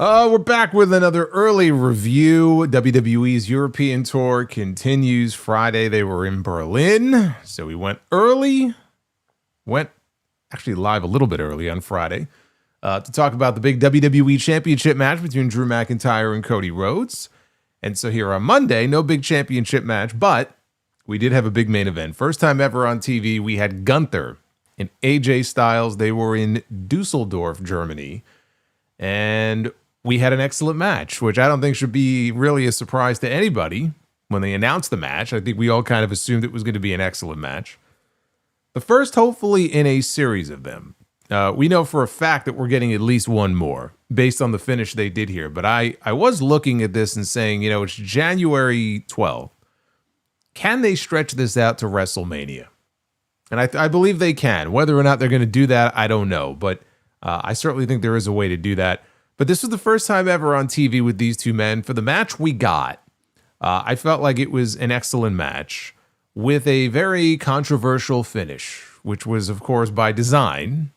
We're back with another early review. WWE's European tour continues. Friday, they were in Berlin, so we went early. Went actually live a little bit early on Friday to talk about the big WWE Championship match between Drew McIntyre and Cody Rhodes. And so here on Monday, no big championship match, but we did have a big main event. First time ever on TV, we had Gunther and AJ Styles. They were in Dusseldorf, Germany. And we had an excellent match, which I don't think should be really a surprise to anybody when they announced the match. I think we all kind of assumed it was going to be an excellent match. The first, hopefully, in a series of them. We know for a fact that we're getting at least one more based on the finish they did here. But I was looking at this and saying, it's January 12th. Can they stretch this out to WrestleMania? And I believe they can. Whether or not they're going to do that, I don't know. But I certainly think there is a way to do that. But this was the first time ever on TV with these two men. For the match we got, I felt like it was an excellent match with a very controversial finish, which was, of course, by design,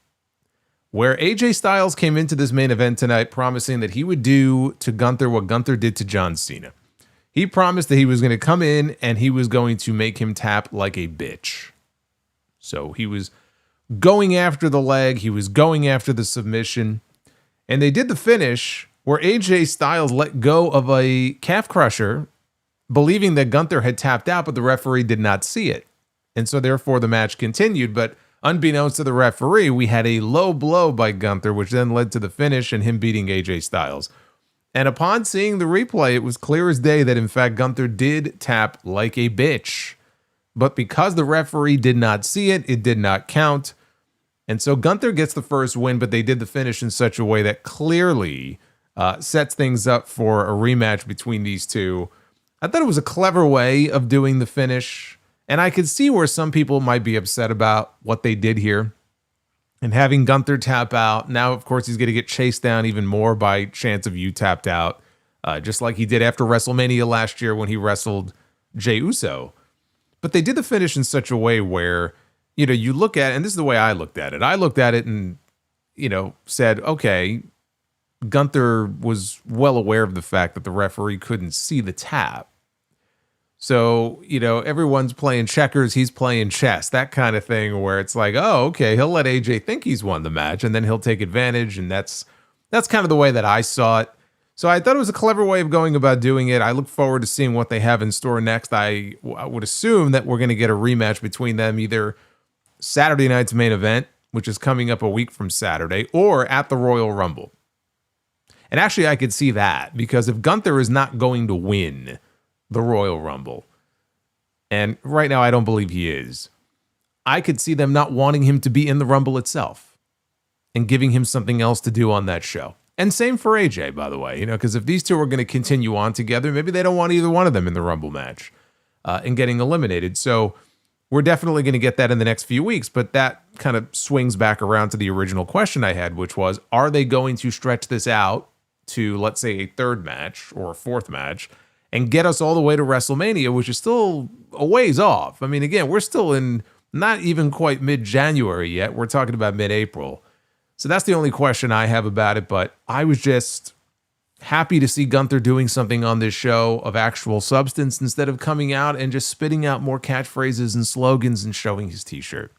where AJ Styles came into this main event tonight promising that he would do to Gunther what Gunther did to John Cena. He promised that he was going to come in and he was going to make him tap like a bitch. So he was going after the leg. He was going after the submission. And they did the finish where AJ Styles let go of a calf crusher, believing that Gunther had tapped out, but the referee did not see it. And so therefore the match continued. But unbeknownst to the referee, we had a low blow by Gunther, which then led to the finish and him beating AJ Styles. And upon seeing the replay, it was clear as day that, in fact, Gunther did tap like a bitch. But because the referee did not see it, it did not count. And so Gunther gets the first win, but they did the finish in such a way that clearly sets things up for a rematch between these two. I thought it was a clever way of doing the finish. And I could see where some people might be upset about what they did here. And having Gunther tap out, now, of course, he's going to get chased down even more by chance of you tapped out, just like he did after WrestleMania last year when he wrestled Jey Uso. But they did the finish in such a way where, you look at it, and this is the way I looked at it. I looked at it and, said, okay, Gunther was well aware of the fact that the referee couldn't see the tap. So, everyone's playing checkers, he's playing chess, that kind of thing where it's like, oh, okay, he'll let AJ think he's won the match and then he'll take advantage. And that's kind of the way that I saw it. So I thought it was a clever way of going about doing it. I look forward to seeing what they have in store next. I would assume that we're going to get a rematch between them either Saturday night's main event, which is coming up a week from Saturday, or at the Royal Rumble. And actually, I could see that because if Gunther is not going to win the Royal Rumble, and right now I don't believe he is, I could see them not wanting him to be in the Rumble itself and giving him something else to do on that show. And same for AJ, by the way, because if these two are going to continue on together, maybe they don't want either one of them in the Rumble match and getting eliminated. So we're definitely going to get that in the next few weeks, but that kind of swings back around to the original question I had, which was, are they going to stretch this out to, let's say, a third match or a fourth match and get us all the way to WrestleMania, which is still a ways off? I mean, again, we're still in not even quite mid-January yet. We're talking about mid-April. So that's the only question I have about it, but I was just happy to see Gunther doing something on this show of actual substance instead of coming out and just spitting out more catchphrases and slogans and showing his t-shirt.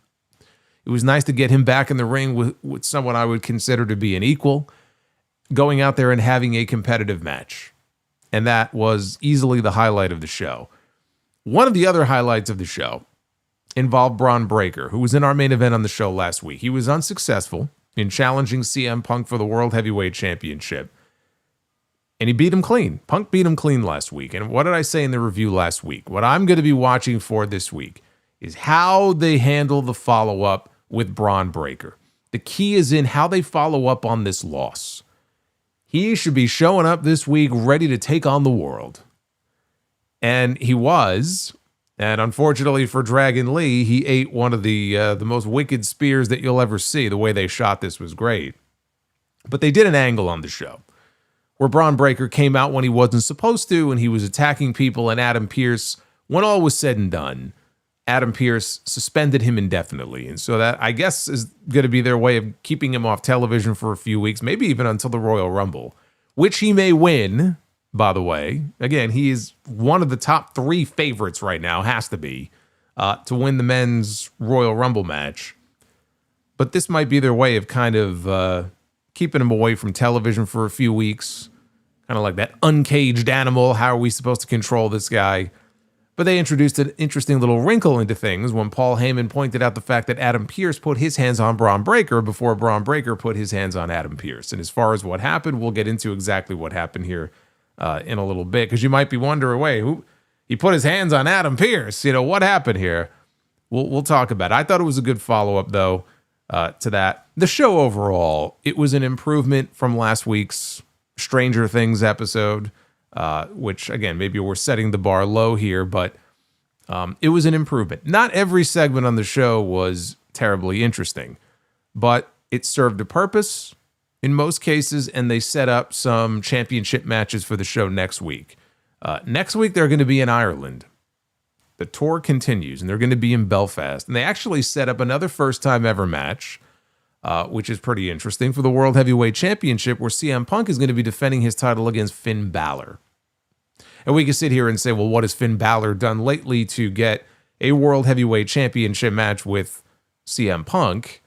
It was nice to get him back in the ring with someone I would consider to be an equal, going out there and having a competitive match. And that was easily the highlight of the show. One of the other highlights of the show involved Bron Breakker, who was in our main event on the show last week. He was unsuccessful in challenging CM Punk for the World Heavyweight Championship. And he beat him clean. Punk beat him clean last week. And what did I say in the review last week? What I'm going to be watching for this week is how they handle the follow-up with Bron Breakker. The key is in how they follow up on this loss. He should be showing up this week ready to take on the world. And he was. And unfortunately for Dragon Lee, he ate one of the most wicked spears that you'll ever see. The way they shot this was great. But they did an angle on the show where Bron Breakker came out when he wasn't supposed to, and he was attacking people, and Adam Pearce, when all was said and done, Adam Pearce suspended him indefinitely. And so that, I guess, is going to be their way of keeping him off television for a few weeks, maybe even until the Royal Rumble, which he may win, by the way. Again, he is one of the top 3 favorites right now, has to be, to win the men's Royal Rumble match. But this might be their way of kind of keeping him away from television for a few weeks. Kind of like that uncaged animal. How are we supposed to control this guy? But they introduced an interesting little wrinkle into things when Paul Heyman pointed out the fact that Adam Pearce put his hands on Bron Breakker before Bron Breakker put his hands on Adam Pearce. And as far as what happened, we'll get into exactly what happened here in a little bit. Because you might be wondering, wait, he put his hands on Adam Pearce. What happened here? We'll talk about it. I thought it was a good follow-up, though, to that. The show overall, it was an improvement from last week's Stranger Things episode, which, again, maybe we're setting the bar low here, but it was an improvement. Not every segment on the show was terribly interesting, but it served a purpose in most cases, and they set up some championship matches for the show next week. Next week, they're going to be in Ireland. The tour continues, and they're going to be in Belfast. And they actually set up another first-time ever match, which is pretty interesting, for the World Heavyweight Championship, where CM Punk is going to be defending his title against Finn Balor. And we can sit here and say, well, what has Finn Balor done lately to get a World Heavyweight Championship match with CM Punk?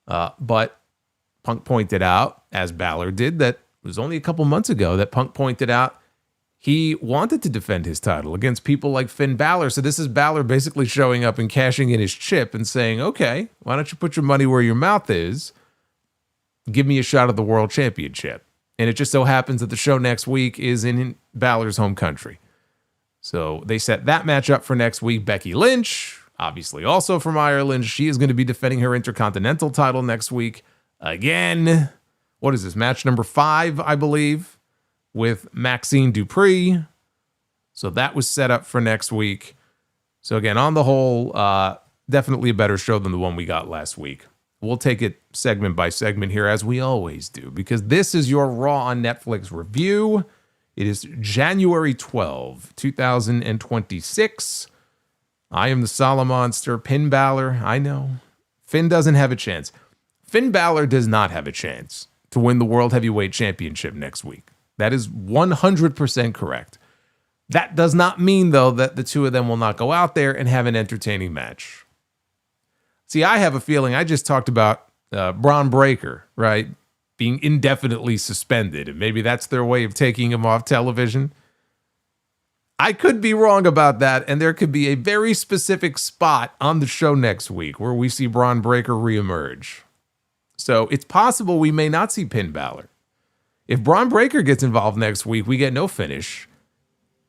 But Punk pointed out, as Balor did, that it was only a couple months ago that Punk pointed out he wanted to defend his title against people like Finn Balor. So this is Balor basically showing up and cashing in his chip and saying, okay, why don't you put your money where your mouth is? Give me a shot at the World Championship. And it just so happens that the show next week is in Balor's home country. So they set that match up for next week. Becky Lynch, obviously also from Ireland, she is going to be defending her Intercontinental title next week. Again, what is this, match number 5, I believe, with Maxine Dupree. So that was set up for next week. So again, on the whole, definitely a better show than the one we got last week. We'll take it segment by segment here, as we always do, because this is your Raw on Netflix review. It is January 12, 2026. I am the Solomonster. Finn Balor, I know. Finn doesn't have a chance. Finn Balor does not have a chance to win the World Heavyweight Championship next week. That is 100% correct. That does not mean, though, that the two of them will not go out there and have an entertaining match. See, I have a feeling, I just talked about Bron Breakker, right, being indefinitely suspended, and maybe that's their way of taking him off television. I could be wrong about that, and there could be a very specific spot on the show next week where we see Bron Breakker reemerge. So it's possible we may not see Finn Balor. If Bron Breakker gets involved next week, we get no finish.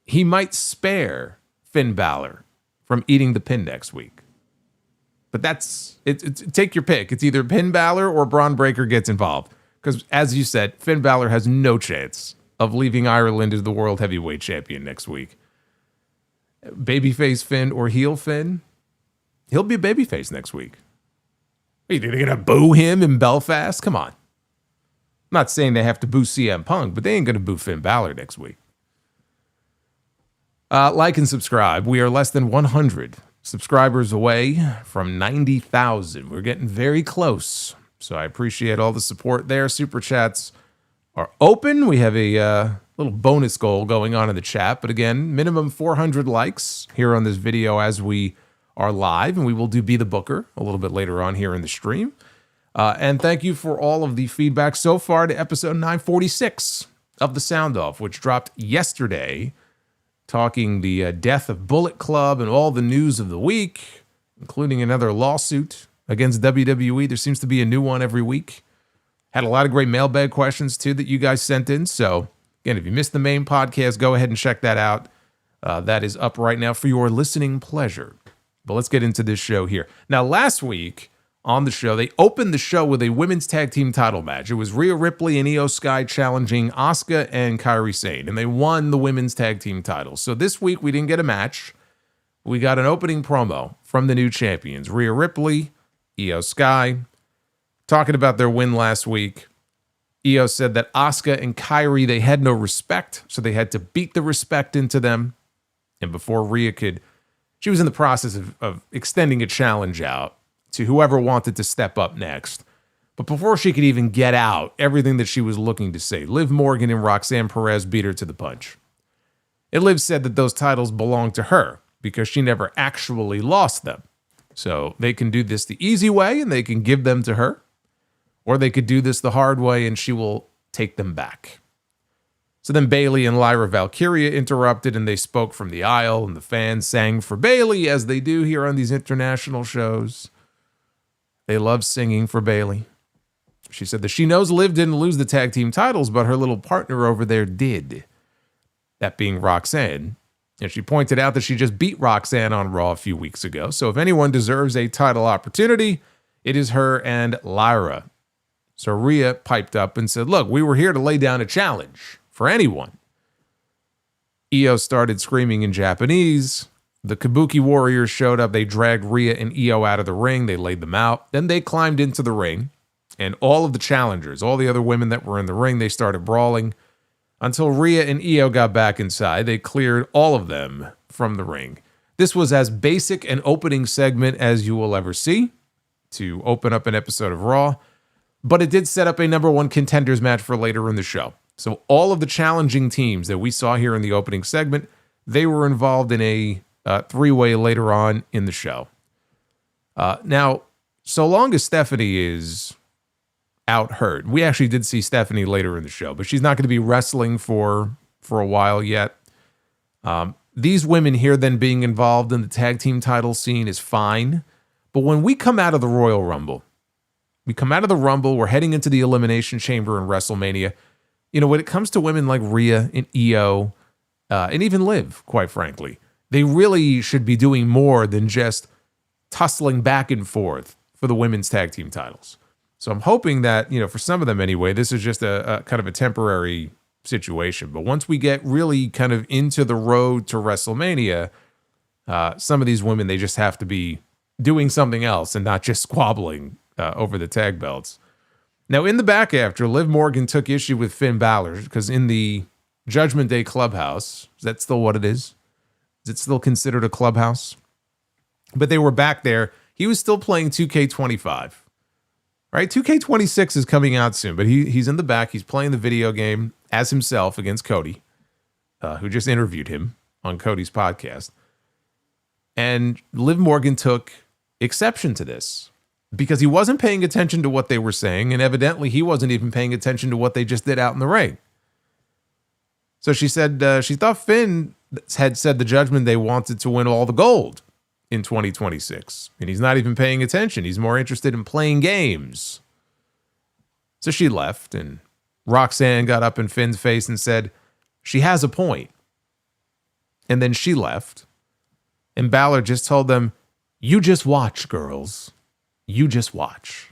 He might spare Finn Balor from eating the pin next week. But take your pick. It's either Finn Balor or Bron Breakker gets involved. Because, as you said, Finn Balor has no chance of leaving Ireland as the World Heavyweight Champion next week. Babyface Finn or heel Finn? He'll be a babyface next week. Are you going to boo him in Belfast? Come on. I'm not saying they have to boo CM Punk, but they ain't going to boo Finn Balor next week. Like and subscribe. We are less than 100 subscribers away from 90,000. We're getting very close. So I appreciate all the support there. Super chats are open. We have a little bonus goal going on in the chat. But again, minimum 400 likes here on this video as we are live. And we will do Be the Booker a little bit later on here in the stream. And thank you for all of the feedback so far to episode 946 of The Sound Off, which dropped yesterday, talking the death of Bullet Club and all the news of the week, including another lawsuit against WWE. There seems to be a new one every week. Had a lot of great mailbag questions, too, that you guys sent in. So, again, if you missed the main podcast, go ahead and check that out. That is up right now for your listening pleasure. But let's get into this show here. Now, last week on the show, they opened the show with a women's tag team title match. It was Rhea Ripley and Io Sky challenging Asuka and Kairi Sane, and they won the women's tag team titles. So this week, we didn't get a match. We got an opening promo from the new champions, Rhea Ripley, Io Sky, talking about their win last week. Io said that Asuka and Kairi, they had no respect, so they had to beat the respect into them. And before Rhea could, she was in the process of extending a challenge out to whoever wanted to step up next. But before she could even get out everything that she was looking to say, Liv Morgan and Roxanne Perez beat her to the punch. And Liv said that those titles belong to her because she never actually lost them. So they can do this the easy way and they can give them to her. Or they could do this the hard way and she will take them back. So then Bayley and Lyra Valkyria interrupted and they spoke from the aisle and the fans sang for Bayley as they do here on these international shows. They love singing for Bayley. She said that she knows Liv didn't lose the tag team titles, but her little partner over there did. That being Roxanne. And she pointed out that she just beat Roxanne on Raw a few weeks ago. So if anyone deserves a title opportunity, it is her and Lyra. So Rhea piped up and said, look, we were here to lay down a challenge for anyone. Io started screaming in Japanese. The Kabuki Warriors showed up. They dragged Rhea and Io out of the ring. They laid them out. Then they climbed into the ring. And all of the challengers, all the other women that were in the ring, they started brawling until Rhea and Io got back inside. They cleared all of them from the ring. This was as basic an opening segment as you will ever see to open up an episode of Raw, but it did set up a number one contenders match for later in the show. So all of the challenging teams that we saw here in the opening segment, they were involved in a three-way later on in the show. Now, so long as Stephanie is out hurt. We actually did see Stephanie later in the show, but she's not going to be wrestling for a while yet. These women here then being involved in the tag team title scene is fine. But when we come out of the Royal Rumble, we're heading into the Elimination Chamber in WrestleMania. You know, when it comes to women like Rhea and Io, and even Liv, quite frankly, they really should be doing more than just tussling back and forth for the women's tag team titles. So I'm hoping that, you know, for some of them anyway, this is just a kind of a temporary situation. But once we get really kind of into the road to WrestleMania, some of these women, they just have to be doing something else and not just squabbling over the tag belts. Now, in the back after, Liv Morgan took issue with Finn Balor because in the Judgment Day clubhouse, is that still what it is? Is it still considered a clubhouse? But they were back there. He was still playing 2K25. Right, 2K26 is coming out soon, but he's in the back. He's playing the video game as himself against Cody, who just interviewed him on Cody's podcast. And Liv Morgan took exception to this because he wasn't paying attention to what they were saying, and evidently he wasn't even paying attention to what they just did out in the ring. So she said she thought Finn had said the Judgment Day wanted to win all the gold in 2026. And he's not even paying attention. He's more interested in playing games. So she left, and Roxanne got up in Finn's face and said, she has a point. And then she left. And Balor just told them, you just watch, girls. You just watch.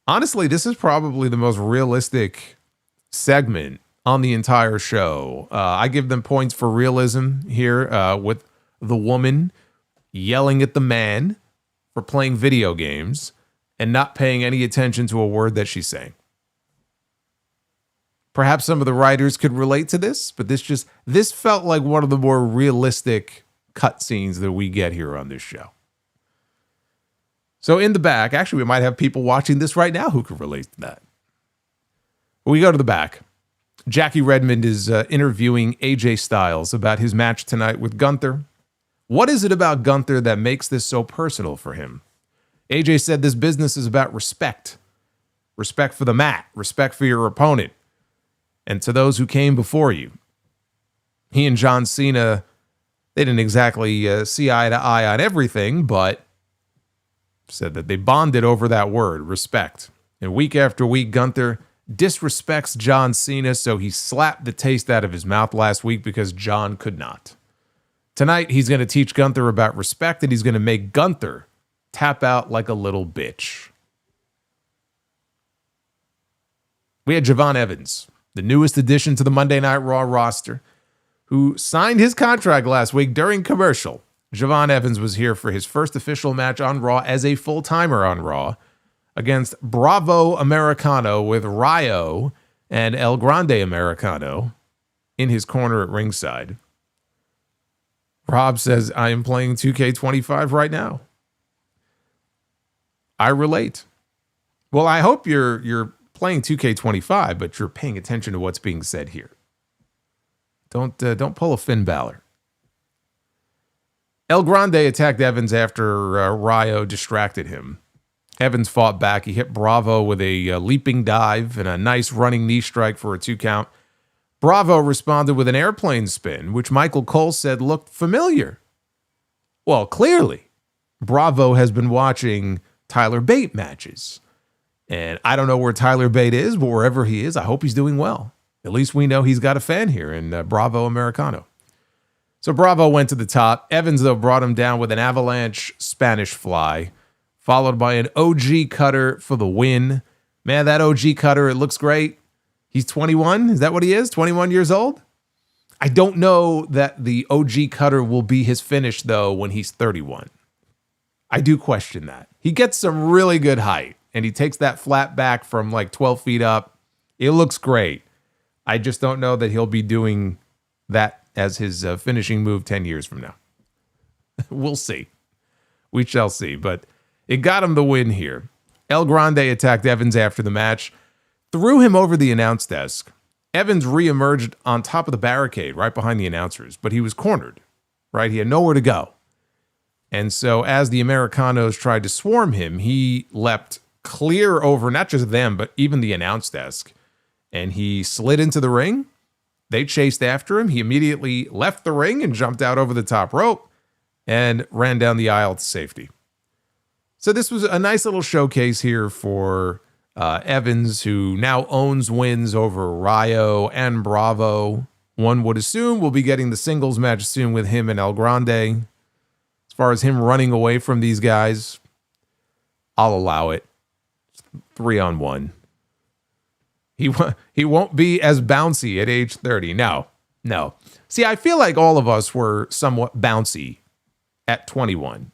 Honestly, this is probably the most realistic segment on the entire show. I give them points for realism here with the woman yelling at the man for playing video games and not paying any attention to a word that she's saying. Perhaps some of the writers could relate to this, but this felt like one of the more realistic cutscenes that we get here on this show. So in the back, actually, we might have people watching this right now who could relate to that. We go to the back. Jackie Redmond is interviewing AJ Styles about his match tonight with Gunther. What is it about Gunther that makes this so personal for him? AJ said this business is about respect. Respect for the mat. Respect for your opponent. And to those who came before you. He and John Cena, they didn't exactly see eye to eye on everything, but said that they bonded over that word, respect. And week after week, Gunther disrespects John Cena, so he slapped the taste out of his mouth last week because John could not. Tonight, he's going to teach Gunther about respect, and he's going to make Gunther tap out like a little bitch. We had Javon Evans, the newest addition to the Monday Night Raw roster, who signed his contract last week during commercial. Javon Evans was here for his first official match on Raw as a full-timer on Raw against Bravo Americano with Ryo and El Grande Americano in his corner at ringside. Rob says, I am playing 2K25 right now. I relate. Well, I hope you're playing 2K25, but you're paying attention to what's being said here. Don't pull a Finn Balor. El Grande attacked Evans after Ryo distracted him. Evans fought back. He hit Bravo with a leaping dive and a nice running knee strike for a 2 count. Bravo responded with an airplane spin, which Michael Cole said looked familiar. Well, clearly, Bravo has been watching Tyler Bate matches. And I don't know where Tyler Bate is, but wherever he is, I hope he's doing well. At least we know he's got a fan here in Bravo Americano. So Bravo went to the top. Evans, though, brought him down with an avalanche Spanish fly, followed by an OG cutter for the win. Man, that OG cutter, it looks great. He's 21. Is that what he is? 21 years old? I don't know that the OG cutter will be his finish, though, when he's 31. I do question that. He gets some really good height, and he takes that flat back from like 12 feet up. It looks great. I just don't know that he'll be doing that as his finishing move 10 years from now. We'll see. We shall see. But it got him the win here. El Grande attacked Evans after the match, threw him over the announce desk. Evans reemerged on top of the barricade right behind the announcers, but he was cornered, right? He had nowhere to go. And so as the Americanos tried to swarm him, he leapt clear over not just them, but even the announce desk. And he slid into the ring. They chased after him. He immediately left the ring and jumped out over the top rope and ran down the aisle to safety. So this was a nice little showcase here for Evans, who now owns wins over Ryo and Bravo. One would assume we'll be getting the singles match soon with him and El Grande. As far as him running away from these guys, I'll allow it. 3-on-1. He won't be as bouncy at age 30. No. See, I feel like all of us were somewhat bouncy at 21.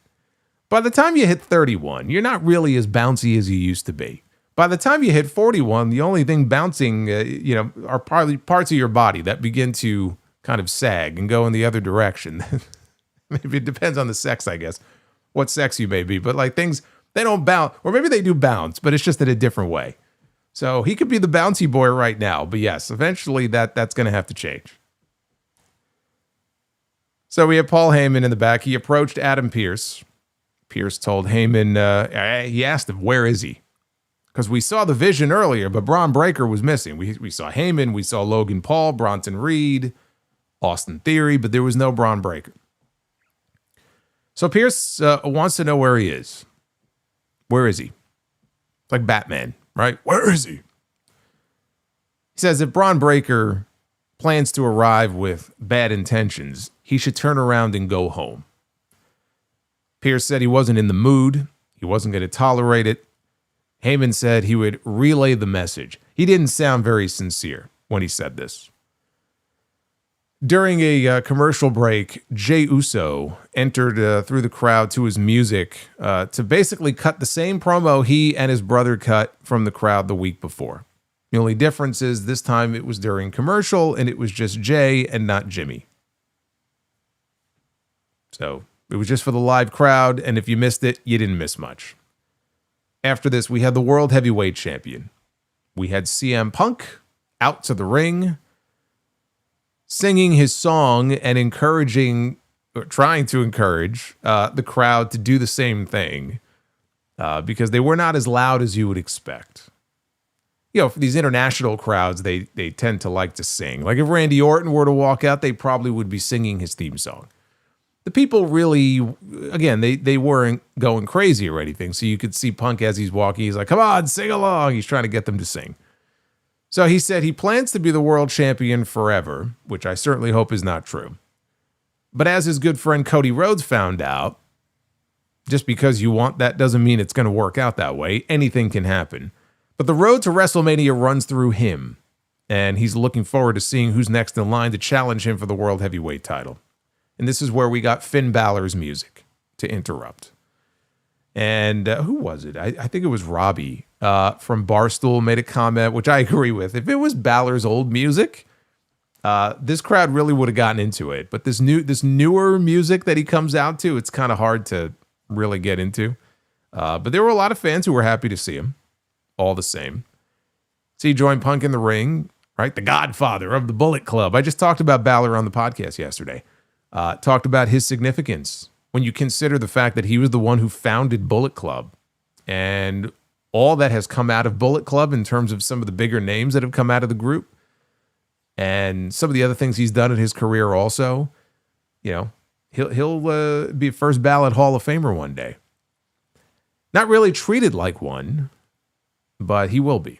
By the time you hit 31, you're not really as bouncy as you used to be. By the time you hit 41, the only thing bouncing, are probably parts of your body that begin to kind of sag and go in the other direction. Maybe it depends on the sex, I guess, what sex you may be. But like things, they don't bounce, or maybe they do bounce, but it's just in a different way. So he could be the bouncy boy right now. But yes, eventually that's going to have to change. So we have Paul Heyman in the back. He approached Adam Pearce. Pearce told Heyman, he asked him, where is he? Because we saw the Vision earlier, but Bron Breakker was missing. We saw Heyman, we saw Logan Paul, Bronson Reed, Austin Theory, but there was no Bron Breakker. So Pearce wants to know where he is. Where is he? It's like Batman, right? Where is he? He says if Bron Breakker plans to arrive with bad intentions, he should turn around and go home. Pearce said he wasn't in the mood. He wasn't going to tolerate it. Heyman said he would relay the message. He didn't sound very sincere when he said this. During a commercial break, Jey Uso entered through the crowd to his music to basically cut the same promo he and his brother cut from the crowd the week before. The only difference is this time it was during commercial and it was just Jay and not Jimmy. So it was just for the live crowd, and if you missed it, you didn't miss much. After this, we had the World Heavyweight Champion. We had CM Punk out to the ring, singing his song and encouraging, or trying to encourage the crowd to do the same thing because they were not as loud as you would expect. You know, for these international crowds, they tend to like to sing. Like if Randy Orton were to walk out, they probably would be singing his theme song. The people really, again, they weren't going crazy or anything. So you could see Punk as he's walking. He's like, come on, sing along. He's trying to get them to sing. So he said he plans to be the world champion forever, which I certainly hope is not true. But as his good friend Cody Rhodes found out, just because you want that doesn't mean it's going to work out that way. Anything can happen. But the road to WrestleMania runs through him, and he's looking forward to seeing who's next in line to challenge him for the World Heavyweight title. And this is where we got Finn Balor's music to interrupt. And who was it? I think it was Robbie from Barstool made a comment, which I agree with. If it was Balor's old music, this crowd really would have gotten into it. But this newer music that he comes out to, it's kind of hard to really get into. But there were a lot of fans who were happy to see him. all the same. So he joined Punk in the ring, right? The godfather of the Bullet Club. I just talked about Balor on the podcast yesterday. Talked about his significance when you consider the fact that he was the one who founded Bullet Club and all that has come out of Bullet Club in terms of some of the bigger names that have come out of the group and some of the other things he's done in his career also. You know, he'll be a first ballot Hall of Famer one day. Not really treated like one, but he will be.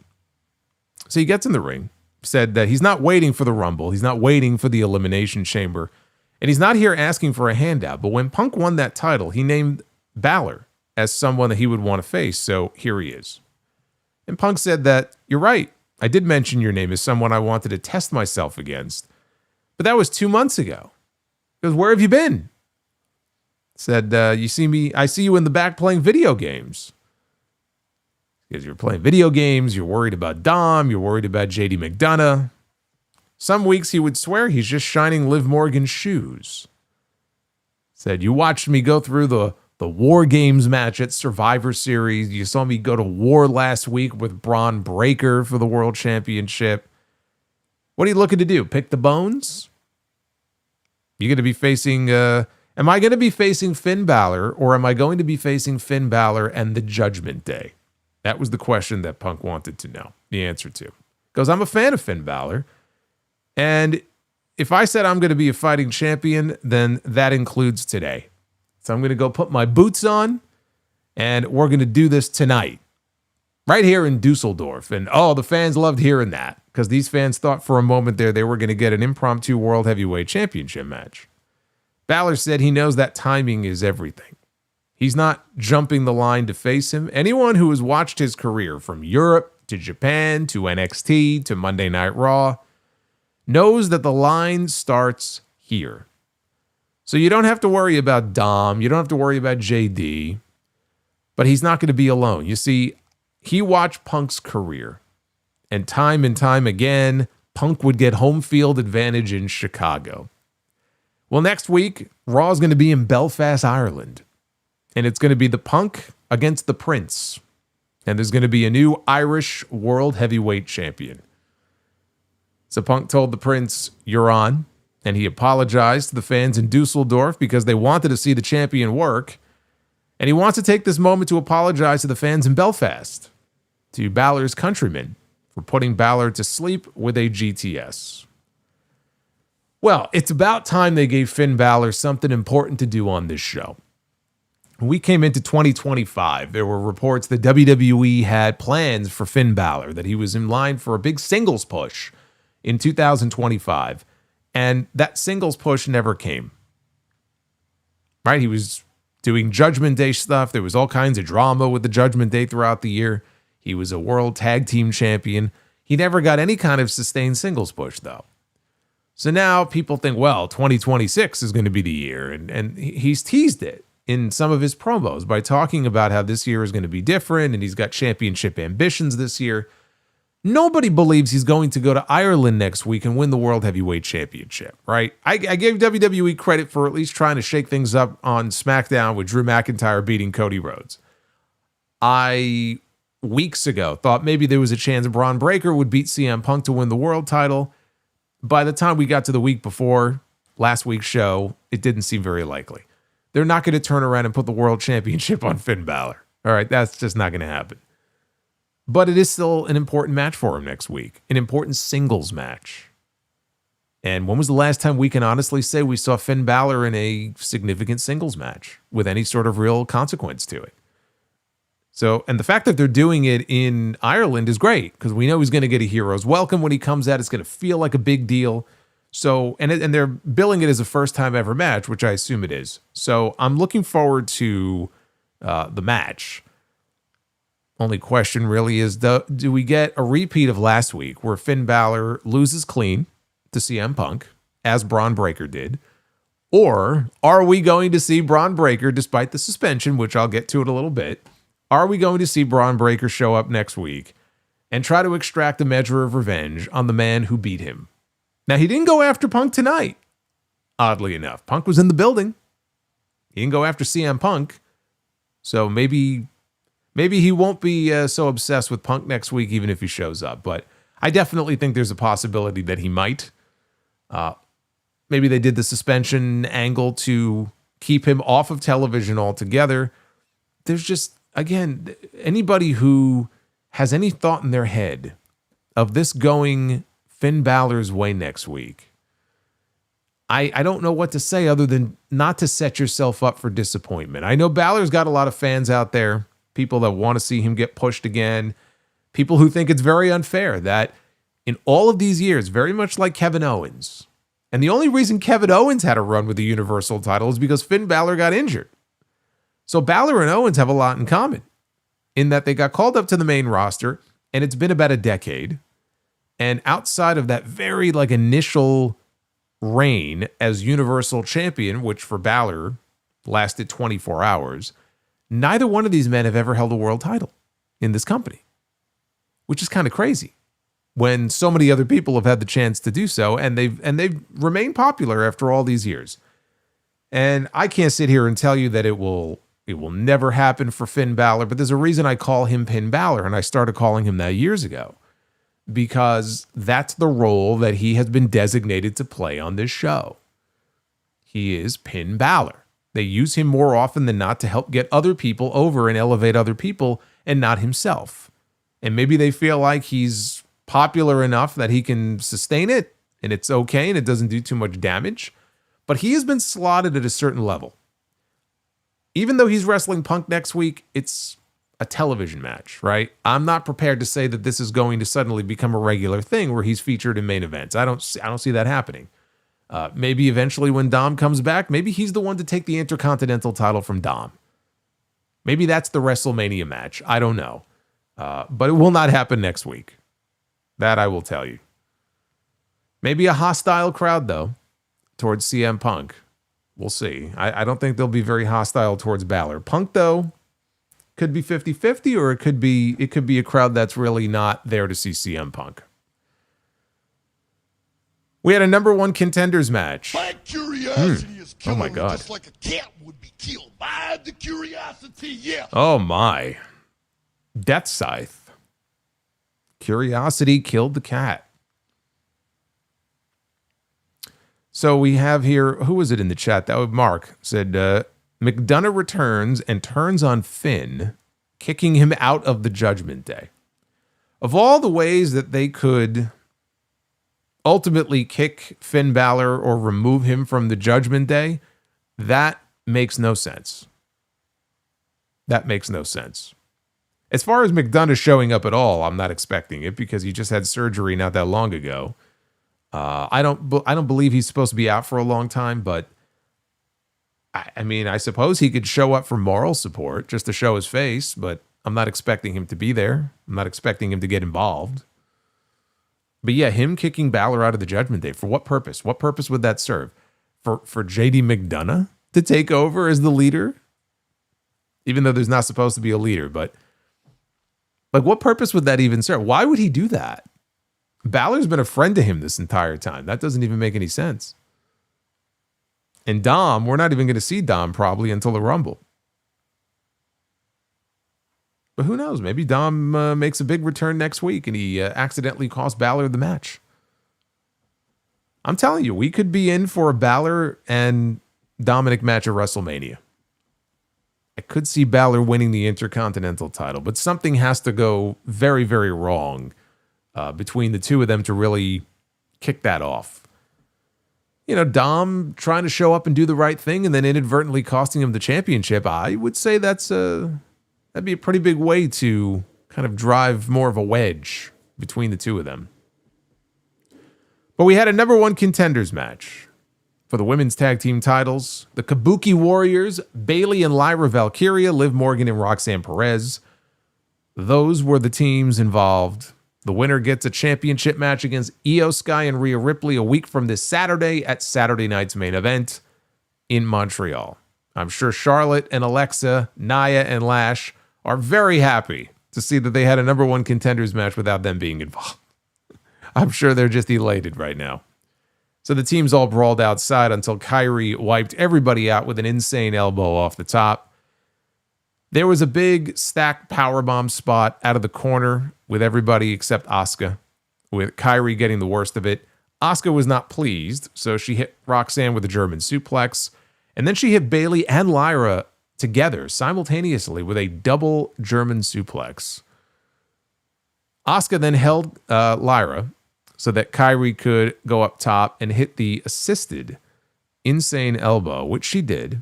So he gets in the ring, said that he's not waiting for the Rumble. He's not waiting for the Elimination Chamber. And he's not here asking for a handout. But when Punk won that title, he named Balor as someone that he would want to face. So here he is. And Punk said that, you're right. I did mention your name as someone I wanted to test myself against. But that was 2 months ago. He goes, where have you been? Said, I see you in the back playing video games. Because you're playing video games, you're worried about Dom, you're worried about JD McDonough. Some weeks he would swear he's just shining Liv Morgan's shoes. Said, you watched me go through the War Games match at Survivor Series. You saw me go to war last week with Bron Breakker for the World Championship. What are you looking to do? Pick the bones? You're going to be facing... am I going to be facing Finn Balor, or am I going to be facing Finn Balor and the Judgment Day? That was the question that Punk wanted to know the answer to. Because I'm a fan of Finn Balor. And if I said I'm going to be a fighting champion, then that includes today. So I'm going to go put my boots on, and we're going to do this tonight. Right here in Dusseldorf. And the fans loved hearing that. Because these fans thought for a moment there they were going to get an impromptu World Heavyweight Championship match. Balor said he knows that timing is everything. He's not jumping the line to face him. Anyone who has watched his career from Europe to Japan to NXT to Monday Night Raw knows that the line starts here. So you don't have to worry about Dom. You don't have to worry about JD. But he's not going to be alone. You see, he watched Punk's career. And time again, Punk would get home field advantage in Chicago. Well, next week, Raw is going to be in Belfast, Ireland. And it's going to be the Punk against the Prince. And there's going to be a new Irish World Heavyweight Champion. So Punk told the Prince, you're on. And he apologized to the fans in Dusseldorf because they wanted to see the champion work. And he wants to take this moment to apologize to the fans in Belfast, to Balor's countrymen, for putting Balor to sleep with a GTS. Well, it's about time they gave Finn Balor something important to do on this show. When we came into 2025, there were reports that WWE had plans for Finn Balor, that he was in line for a big singles push in 2025. And that singles push never came. Right? He was doing Judgment Day stuff. There was all kinds of drama with the Judgment Day throughout the year. He was a world tag team champion. He never got any kind of sustained singles push, though. So now people think, well, 2026 is going to be the year. And he's teased it in some of his promos by talking about how this year is going to be different and he's got championship ambitions this year. Nobody believes he's going to go to Ireland next week and win the World Heavyweight Championship, right? I gave WWE credit for at least trying to shake things up on SmackDown with Drew McIntyre beating Cody Rhodes. I, weeks ago, thought maybe there was a chance Bron Breakker would beat CM Punk to win the world title. By the time we got to the week before last week's show, it didn't seem very likely. They're not going to turn around and put the world championship on Finn Balor. All right, that's just not going to happen. But it is still an important match for him next week, an important singles match. And when was the last time we can honestly say we saw Finn Balor in a significant singles match with any sort of real consequence to it? So, and the fact that they're doing it in Ireland is great because we know he's going to get a hero's welcome when he comes out. It's going to feel like a big deal. So, and they're billing it as a first time ever match, which I assume it is. So I'm looking forward to the match. Only question really is, do we get a repeat of last week where Finn Balor loses clean to CM Punk, as Bron Breakker did? Or are we going to see Bron Breakker, despite the suspension, which I'll get to in a little bit, are we going to see Bron Breakker show up next week and try to extract a measure of revenge on the man who beat him? Now, he didn't go after Punk tonight, oddly enough. Punk was in the building. He didn't go after CM Punk. So maybe Maybe he won't be so obsessed with Punk next week, even if he shows up. But I definitely think there's a possibility that he might. Maybe they did the suspension angle to keep him off of television altogether. There's just, again, anybody who has any thought in their head of this going Finn Balor's way next week, I don't know what to say other than not to set yourself up for disappointment. I know Balor's got a lot of fans out there, people that want to see him get pushed again, people who think it's very unfair that in all of these years, very much like Kevin Owens, and the only reason Kevin Owens had a run with the Universal title is because Finn Balor got injured. So Balor and Owens have a lot in common in that they got called up to the main roster, and it's been about a decade. And outside of that very initial reign as Universal Champion, which for Balor lasted 24 hours, neither one of these men have ever held a world title in this company, which is kind of crazy when so many other people have had the chance to do so, and they've remained popular after all these years. And I can't sit here and tell you that it will never happen for Finn Balor, but there's a reason I call him Finn Balor, and I started calling him that years ago, because that's the role that he has been designated to play on this show. He is Finn Balor. They use him more often than not to help get other people over and elevate other people and not himself. And maybe they feel like he's popular enough that he can sustain it and it's okay and it doesn't do too much damage. But he has been slotted at a certain level. Even though he's wrestling Punk next week, it's a television match, right? I'm not prepared to say that this is going to suddenly become a regular thing where he's featured in main events. I don't see that happening. Maybe eventually when Dom comes back, maybe he's the one to take the Intercontinental title from Dom. Maybe that's the WrestleMania match. I don't know. But it will not happen next week. That I will tell you. Maybe a hostile crowd, though, towards CM Punk. We'll see. I don't think they'll be very hostile towards Balor. Punk, though, could be 50-50, or it could be a crowd that's really not there to see CM Punk. We had a number one contenders match. My curiosity is killing my God. me just like a cat would be killed by the curiosity, yeah. Oh, my. Death Scythe. Curiosity killed the cat. So we have here, who was it in the chat? That was Mark. Said, McDonough returns and turns on Finn, kicking him out of the Judgment Day. Of all the ways that they could ultimately kick Finn Balor or remove him from the Judgment Day, that makes no sense. That makes no sense. As far as McDonough showing up at all, I'm not expecting it because he just had surgery not that long ago. I don't believe he's supposed to be out for a long time, but I mean, I suppose he could show up for moral support just to show his face, but I'm not expecting him to be there. I'm not expecting him to get involved. But yeah, him kicking Balor out of the Judgment Day, for what purpose? What purpose would that serve? For JD McDonough to take over as the leader? Even though there's not supposed to be a leader, but what purpose would that even serve? Why would he do that? Balor's been a friend to him this entire time. That doesn't even make any sense. And Dom, we're not even going to see Dom probably until the Rumble. But who knows? Maybe Dom makes a big return next week and he accidentally cost Balor the match. I'm telling you, we could be in for a Balor and Dominic match at WrestleMania. I could see Balor winning the Intercontinental title, but something has to go very, very wrong between the two of them to really kick that off. You know, Dom trying to show up and do the right thing and then inadvertently costing him the championship. I would say that'd be a pretty big way to kind of drive more of a wedge between the two of them. But we had a number one contenders match for the women's tag team titles. The Kabuki Warriors, Bayley and Lyra Valkyria, Liv Morgan and Roxanne Perez. Those were the teams involved. The winner gets a championship match against Io Sky and Rhea Ripley a week from this Saturday at Saturday night's main event in Montreal. I'm sure Charlotte and Alexa, Nia and Lash are very happy to see that they had a number one contenders match without them being involved. I'm sure they're just elated right now. So the teams all brawled outside until Kairi wiped everybody out with an insane elbow off the top. There was a big stacked powerbomb spot out of the corner with everybody except Asuka, with Kairi getting the worst of it. Asuka was not pleased, so she hit Roxanne with a German suplex, and then she hit Bayley and Lyra together simultaneously with a double German suplex. Asuka then held Lyra so that Kairi could go up top and hit the assisted insane elbow, which she did.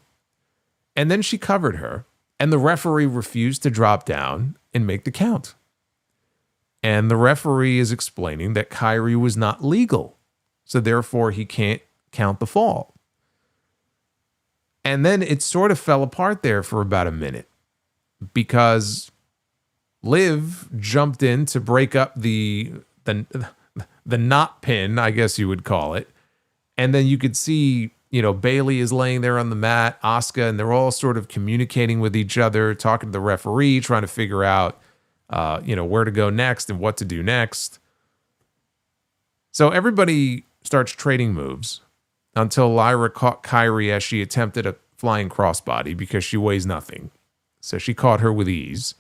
And then she covered her, and the referee refused to drop down and make the count. And the referee is explaining that Kairi was not legal, so therefore he can't count the fall. And then it sort of fell apart there for about a minute because Liv jumped in to break up the knot pin, I guess you would call it. And then you could see, Bayley is laying there on the mat, Asuka, and they're all sort of communicating with each other, talking to the referee, trying to figure out, where to go next and what to do next. So everybody starts trading moves until Lyra caught Kairi as she attempted a flying crossbody because she weighs nothing. So she caught her with ease.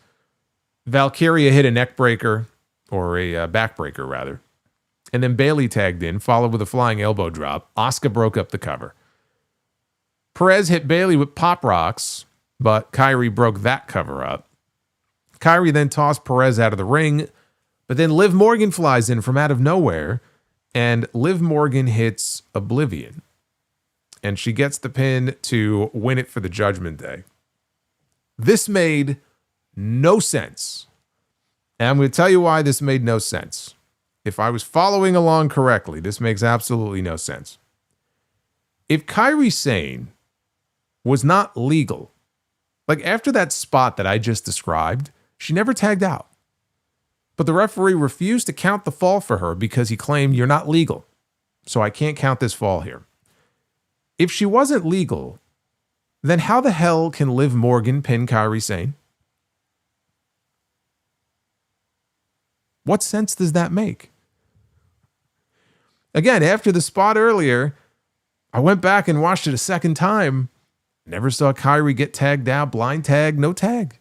Valkyria hit a neck breaker, or a back breaker rather. And then Bayley tagged in, followed with a flying elbow drop. Asuka broke up the cover. Perez hit Bayley with pop rocks, but Kairi broke that cover up. Kairi then tossed Perez out of the ring, but then Liv Morgan flies in from out of nowhere, and Liv Morgan hits Oblivion. And she gets the pin to win it for the Judgment Day. This made no sense. And I'm going to tell you why this made no sense. If I was following along correctly, this makes absolutely no sense. If Kairi Sane was not legal, like after that spot that I just described, she never tagged out. But the referee refused to count the fall for her because he claimed you're not legal. So I can't count this fall here. If she wasn't legal, then how the hell can Liv Morgan pin Kairi Sane? What sense does that make? Again, after the spot earlier, I went back and watched it a second time. Never saw Kairi get tagged out, blind tag, no tag.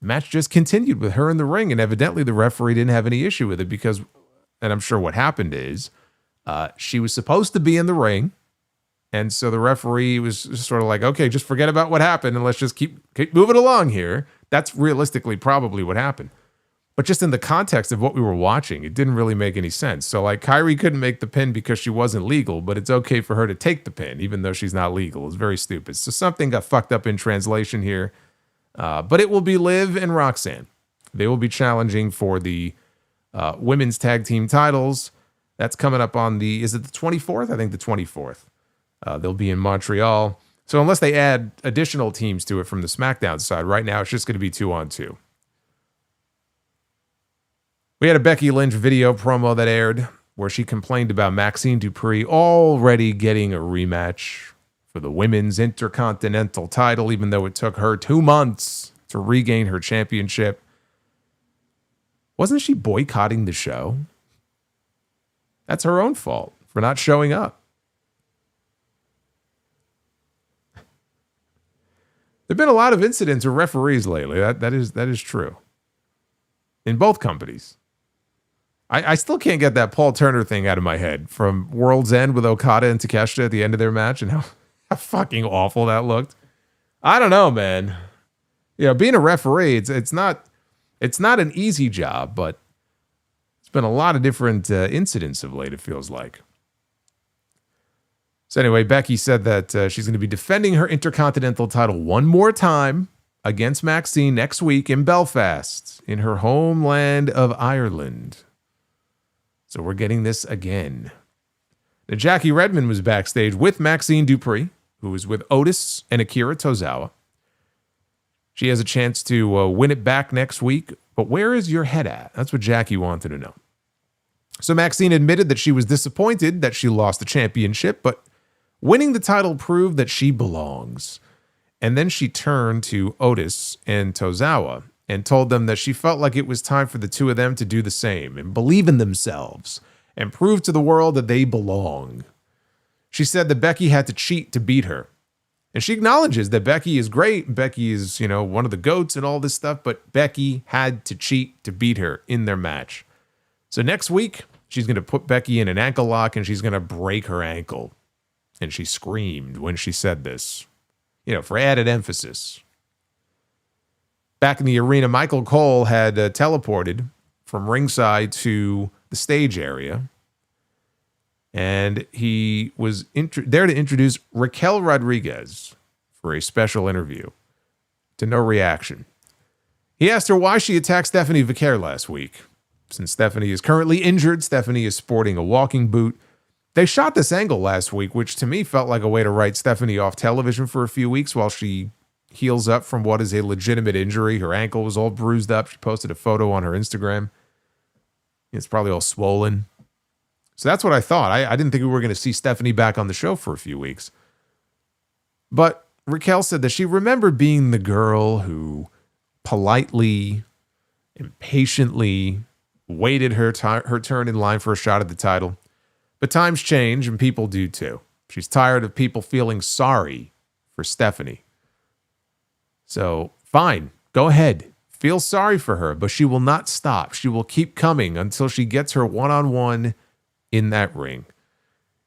The match just continued with her in the ring, and evidently the referee didn't have any issue with it because, and I'm sure what happened is, she was supposed to be in the ring, and so the referee was just sort of like, okay, just forget about what happened and let's just keep moving along here. That's realistically probably what happened. But just in the context of what we were watching, it didn't really make any sense. So like Kairi couldn't make the pin because she wasn't legal, but it's okay for her to take the pin, even though she's not legal. It's very stupid. So something got fucked up in translation here. But it will be Liv and Roxanne. They will be challenging for the women's tag team titles. That's coming up on is it the 24th? I think the 24th. They'll be in Montreal. So unless they add additional teams to it from the SmackDown side, right now it's just going to be 2-on-2. We had a Becky Lynch video promo that aired where she complained about Maxine Dupree already getting a rematch for the women's Intercontinental title, even though it took her 2 months to regain her championship. Wasn't she boycotting the show? That's her own fault for not showing up. There have been a lot of incidents with referees lately. That is true. In both companies. I still can't get that Paul Turner thing out of my head from World's End with Okada and Takeshita at the end of their match and how fucking awful that looked. I don't know, man. Being a referee, it's not an easy job, but it's been a lot of different incidents of late, it feels like. So anyway, Becky said that she's going to be defending her Intercontinental title one more time against Maxine next week in Belfast, in her homeland of Ireland. So we're getting this again. Now, Jackie Redmond was backstage with Maxine Dupree, who was with Otis and Akira Tozawa. She has a chance to win it back next week, but where is your head at? That's what Jackie wanted to know. So Maxine admitted that she was disappointed that she lost the championship, but winning the title proved that she belongs. And then she turned to Otis and Tozawa and told them that she felt like it was time for the two of them to do the same and believe in themselves and prove to the world that they belong. She said that Becky had to cheat to beat her, And she acknowledges that Becky is great. Becky is, one of the GOATs and all this stuff, but Becky had to cheat to beat her in their match. So next week, she's going to put Becky in an ankle lock and she's going to break her ankle. And she screamed when she said this, for added emphasis. Back in the arena, Michael Cole had teleported from ringside to the stage area. And he was there to introduce Raquel Rodriguez for a special interview. To no reaction. He asked her why she attacked Stephanie Vicaire last week. Since Stephanie is currently injured, Stephanie is sporting a walking boot. They shot this angle last week, which to me felt like a way to write Stephanie off television for a few weeks while she heals up from what is a legitimate injury. Her ankle was all bruised up. She posted a photo on her Instagram. It's probably all swollen. So that's what I thought. I didn't think we were going to see Stephanie back on the show for a few weeks. But Raquel said that she remembered being the girl who politely, impatiently waited her turn in line for a shot at the title. But times change and people do too. She's tired of people feeling sorry for Stephanie. So fine, go ahead. Feel sorry for her, but she will not stop. She will keep coming until she gets her one-on-one in that ring.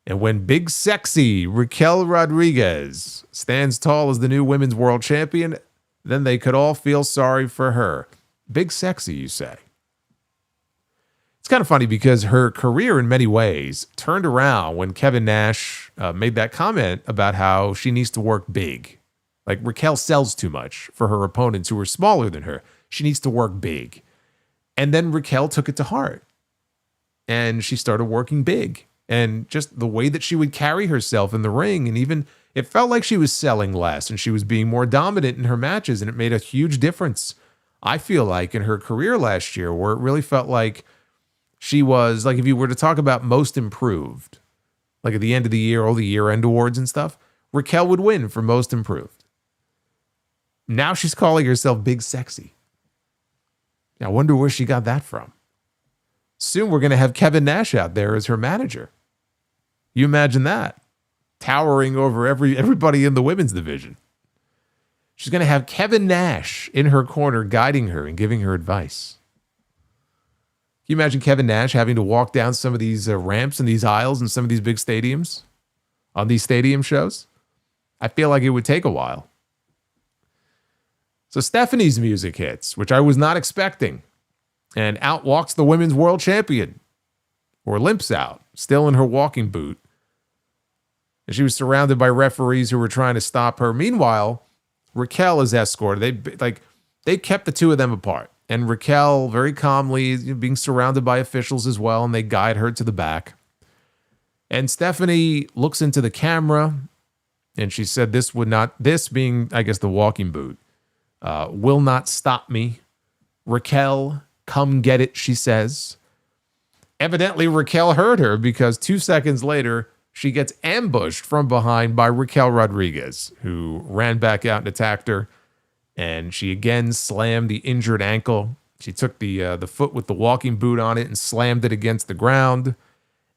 And when Big Sexy Raquel Rodriguez stands tall as the new women's world champion, then they could all feel sorry for her. Big Sexy, you say? It's kind of funny because her career in many ways turned around when Kevin Nash made that comment about how she needs to work big. Like Raquel sells too much for her opponents who are smaller than her. She needs to work big. And then Raquel took it to heart. And she started working big. And just the way that she would carry herself in the ring, and even it felt like she was selling less and she was being more dominant in her matches, and it made a huge difference. I feel like in her career last year, where it really felt like she was, like if you were to talk about most improved, like at the end of the year, all the year-end awards and stuff, Raquel would win for most improved. Now she's calling herself Big Sexy. I wonder where she got that from. Soon we're going to have Kevin Nash out there as her manager. You imagine that? Towering over everybody in the women's division. She's going to have Kevin Nash in her corner guiding her and giving her advice. Can you imagine Kevin Nash having to walk down some of these ramps and these aisles in some of these big stadiums? On these stadium shows? I feel like it would take a while. So Stephanie's music hits, which I was not expecting. And out walks the women's world champion, or limps out, still in her walking boot. And she was surrounded by referees who were trying to stop her. Meanwhile, Raquel is escorted. They kept the two of them apart. And Raquel, very calmly, is being surrounded by officials as well, and they guide her to the back. And Stephanie looks into the camera, and she said this being, I guess, the walking boot, will not stop me. Raquel, come get it, she says. Evidently, Raquel heard her because 2 seconds later, she gets ambushed from behind by Raquel Rodriguez, who ran back out and attacked her. And she again slammed the injured ankle. She took the foot with the walking boot on it and slammed it against the ground.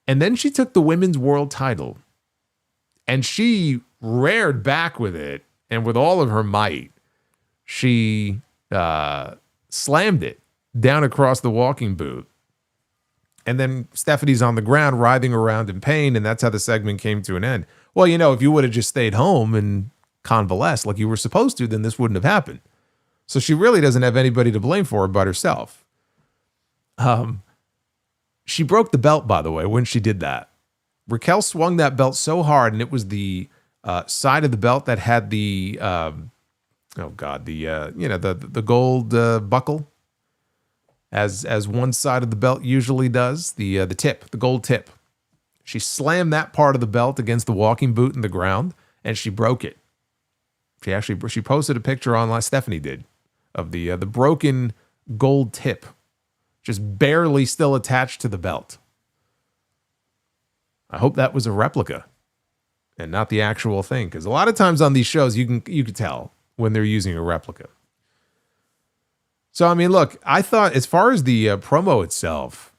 And then she took the women's world title. And she reared back with it. And with all of her might, she slammed it down across the walking boot. And then Stephanie's on the ground writhing around in pain, and that's how the segment came to an end. Well, if you would have just stayed home and convalesced like you were supposed to, then this wouldn't have happened. So she really doesn't have anybody to blame for it but herself. She broke the belt, by the way, when she did that. Raquel swung that belt so hard, and it was the side of the belt that had the the gold buckle, as one side of the belt usually does, the tip, the gold tip. She slammed that part of the belt against the walking boot in the ground, and she broke it. She posted a picture online, Stephanie did, of the broken gold tip, just barely still attached to the belt. I hope that was a replica and not the actual thing, because a lot of times on these shows you can tell when they're using a replica. So, I mean, look, I thought as far as the promo itself,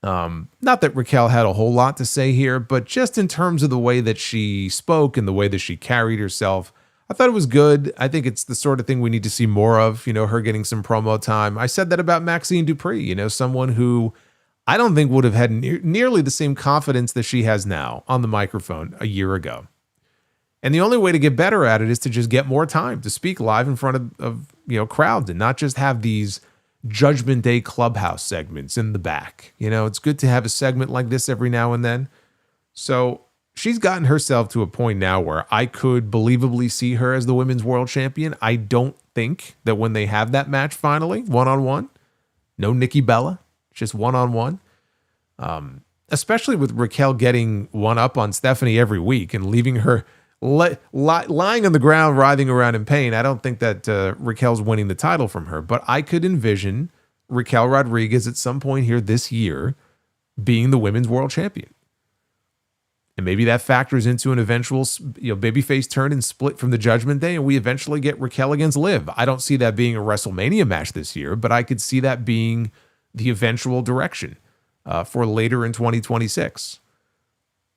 Not that Raquel had a whole lot to say here, but just in terms of the way that she spoke and the way that she carried herself, I thought it was good. I think it's the sort of thing we need to see more of, her getting some promo time. I said that about Maxine Dupree, someone who I don't think would have had nearly the same confidence that she has now on the microphone a year ago. And the only way to get better at it is to just get more time to speak live in front of crowds and not just have these Judgment Day clubhouse segments in the back. It's good to have a segment like this every now and then. So she's gotten herself to a point now where I could believably see her as the women's world champion. I don't think that when they have that match finally, one-on-one, no Nikki Bella, just one-on-one, especially with Raquel getting one up on Stephanie every week and leaving her lying on the ground, writhing around in pain. I don't think that Raquel's winning the title from her, but I could envision Raquel Rodriguez at some point here this year being the women's world champion. And maybe that factors into an eventual babyface turn and split from the Judgment Day, and we eventually get Raquel against Liv. I don't see that being a WrestleMania match this year, but I could see that being the eventual direction for later in 2026.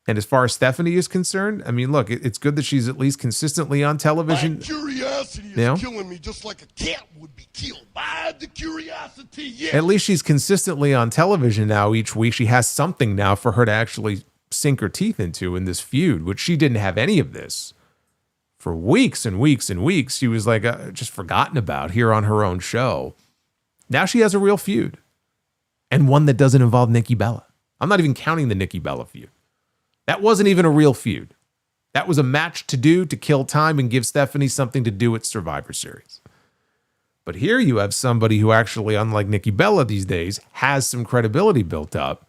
And as far as Stephanie is concerned, I mean, look, it's good that she's at least consistently on television. My curiosity is killing me just like a cat would be killed by the curiosity. Yeah. At least she's consistently on television now each week. She has something now for her to actually sink her teeth into in this feud, which she didn't have any of this. For weeks and weeks and weeks, she was like just forgotten about here on her own show. Now she has a real feud. And one that doesn't involve Nikki Bella. I'm not even counting the Nikki Bella feud. That wasn't even a real feud. That was a match to do to kill time and give Stephanie something to do at Survivor Series. But here you have somebody who actually, unlike Nikki Bella these days, has some credibility built up.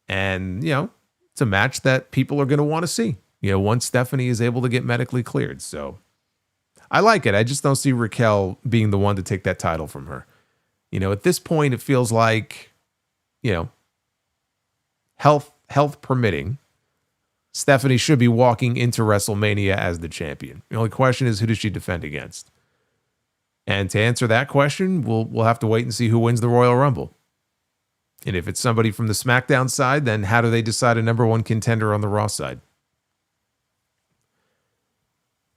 And, it's a match that people are going to want to see, once Stephanie is able to get medically cleared. So I like it. I just don't see Raquel being the one to take that title from her. At this point, it feels like, health permitting, Stephanie should be walking into WrestleMania as the champion. The only question is, who does she defend against? And to answer that question, we'll have to wait and see who wins the Royal Rumble. And if it's somebody from the SmackDown side, then how do they decide a number one contender on the Raw side?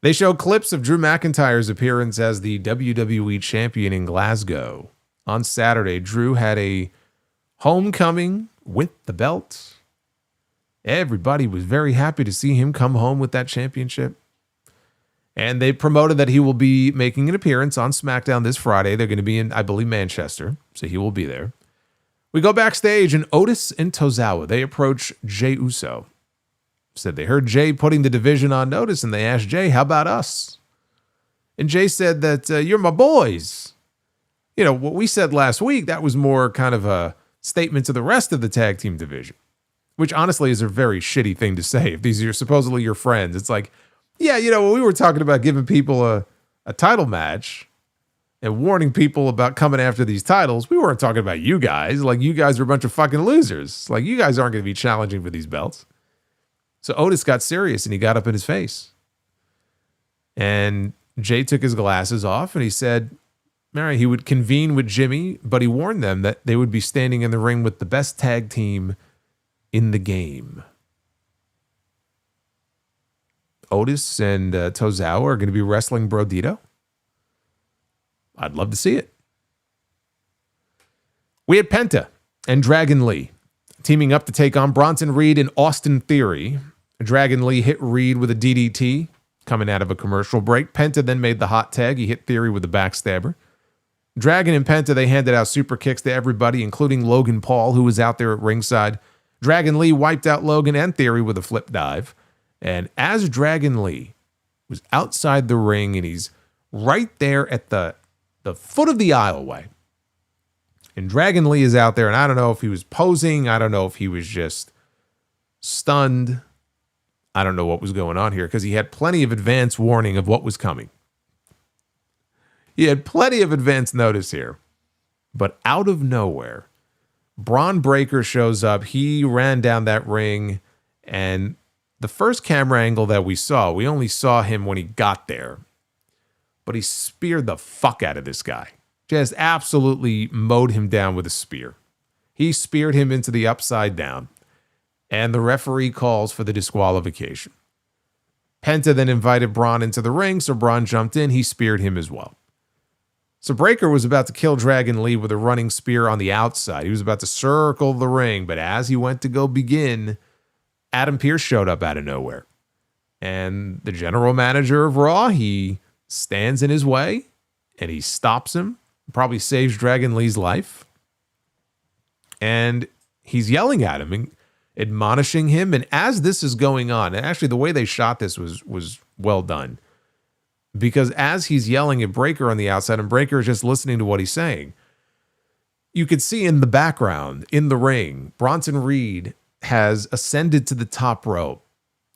They show clips of Drew McIntyre's appearance as the WWE champion in Glasgow. On Saturday, Drew had a homecoming with the belt. Everybody was very happy to see him come home with that championship. And they promoted that he will be making an appearance on SmackDown this Friday. They're going to be in, I believe, Manchester, so he will be there. We go backstage, and Otis and Tozawa, they approach Jey Uso. Said they heard Jey putting the division on notice, and they asked Jey, how about us? And Jey said that, you're my boys. What we said last week, that was more kind of a statement to the rest of the tag team division. Which honestly is a very shitty thing to say. If these are supposedly your friends, it's like, yeah, when we were talking about giving people a title match and warning people about coming after these titles, we weren't talking about you guys. Like, you guys are a bunch of fucking losers. Like, you guys aren't going to be challenging for these belts. So Otis got serious and he got up in his face. And Jey took his glasses off and he said, all right, he would convene with Jimmy, but he warned them that they would be standing in the ring with the best tag team in the game. Otis and Tozawa are going to be wrestling Brodito. I'd love to see it. We had Penta and Dragon Lee teaming up to take on Bronson Reed and Austin Theory. Dragon Lee hit Reed with a DDT coming out of a commercial break. Penta then made the hot tag. He hit Theory with a backstabber. Dragon and Penta, they handed out super kicks to everybody, including Logan Paul, who was out there at ringside. Dragon Lee wiped out Logan and Theory with a flip dive. And as Dragon Lee was outside the ring, and he's right there at the foot of the aisleway, and Dragon Lee is out there, and I don't know if he was posing. I don't know if he was just stunned. I don't know what was going on here because he had plenty of advance warning of what was coming. He had plenty of advance notice here. But out of nowhere, Bron Breakker shows up. He ran down that ring, and the first camera angle that we saw, we only saw him when he got there. But he speared the fuck out of this guy. Just absolutely mowed him down with a spear. He speared him into the upside down, and the referee calls for the disqualification. Penta then invited Bron into the ring, so Bron jumped in. He speared him as well. So Breakker was about to kill Dragon Lee with a running spear on the outside. He was about to circle the ring, but as he went to go begin, Adam Pearce showed up out of nowhere. And the general manager of Raw, he stands in his way, and he stops him, probably saves Dragon Lee's life. And he's yelling at him and admonishing him. And as this is going on, and actually the way they shot this was well done. Because as he's yelling at Breakker on the outside, and Breakker is just listening to what he's saying, you could see in the background, in the ring, Bronson Reed has ascended to the top rope,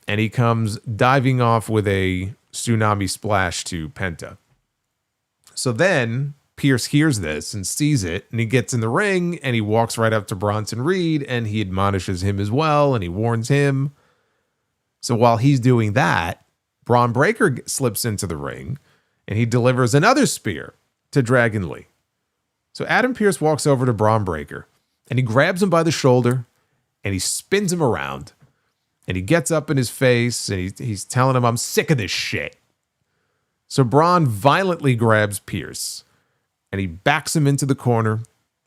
and he comes diving off with a tsunami splash to Penta. So then Pearce hears this and sees it, and he gets in the ring, and he walks right up to Bronson Reed, and he admonishes him as well, and he warns him. So while he's doing that, Bron Breakker slips into the ring, and he delivers another spear to Dragon Lee. So Adam Pearce walks over to Bron Breakker, and he grabs him by the shoulder, and he spins him around, and he gets up in his face, and he's telling him, "I'm sick of this shit." So Bron violently grabs Pearce, and he backs him into the corner,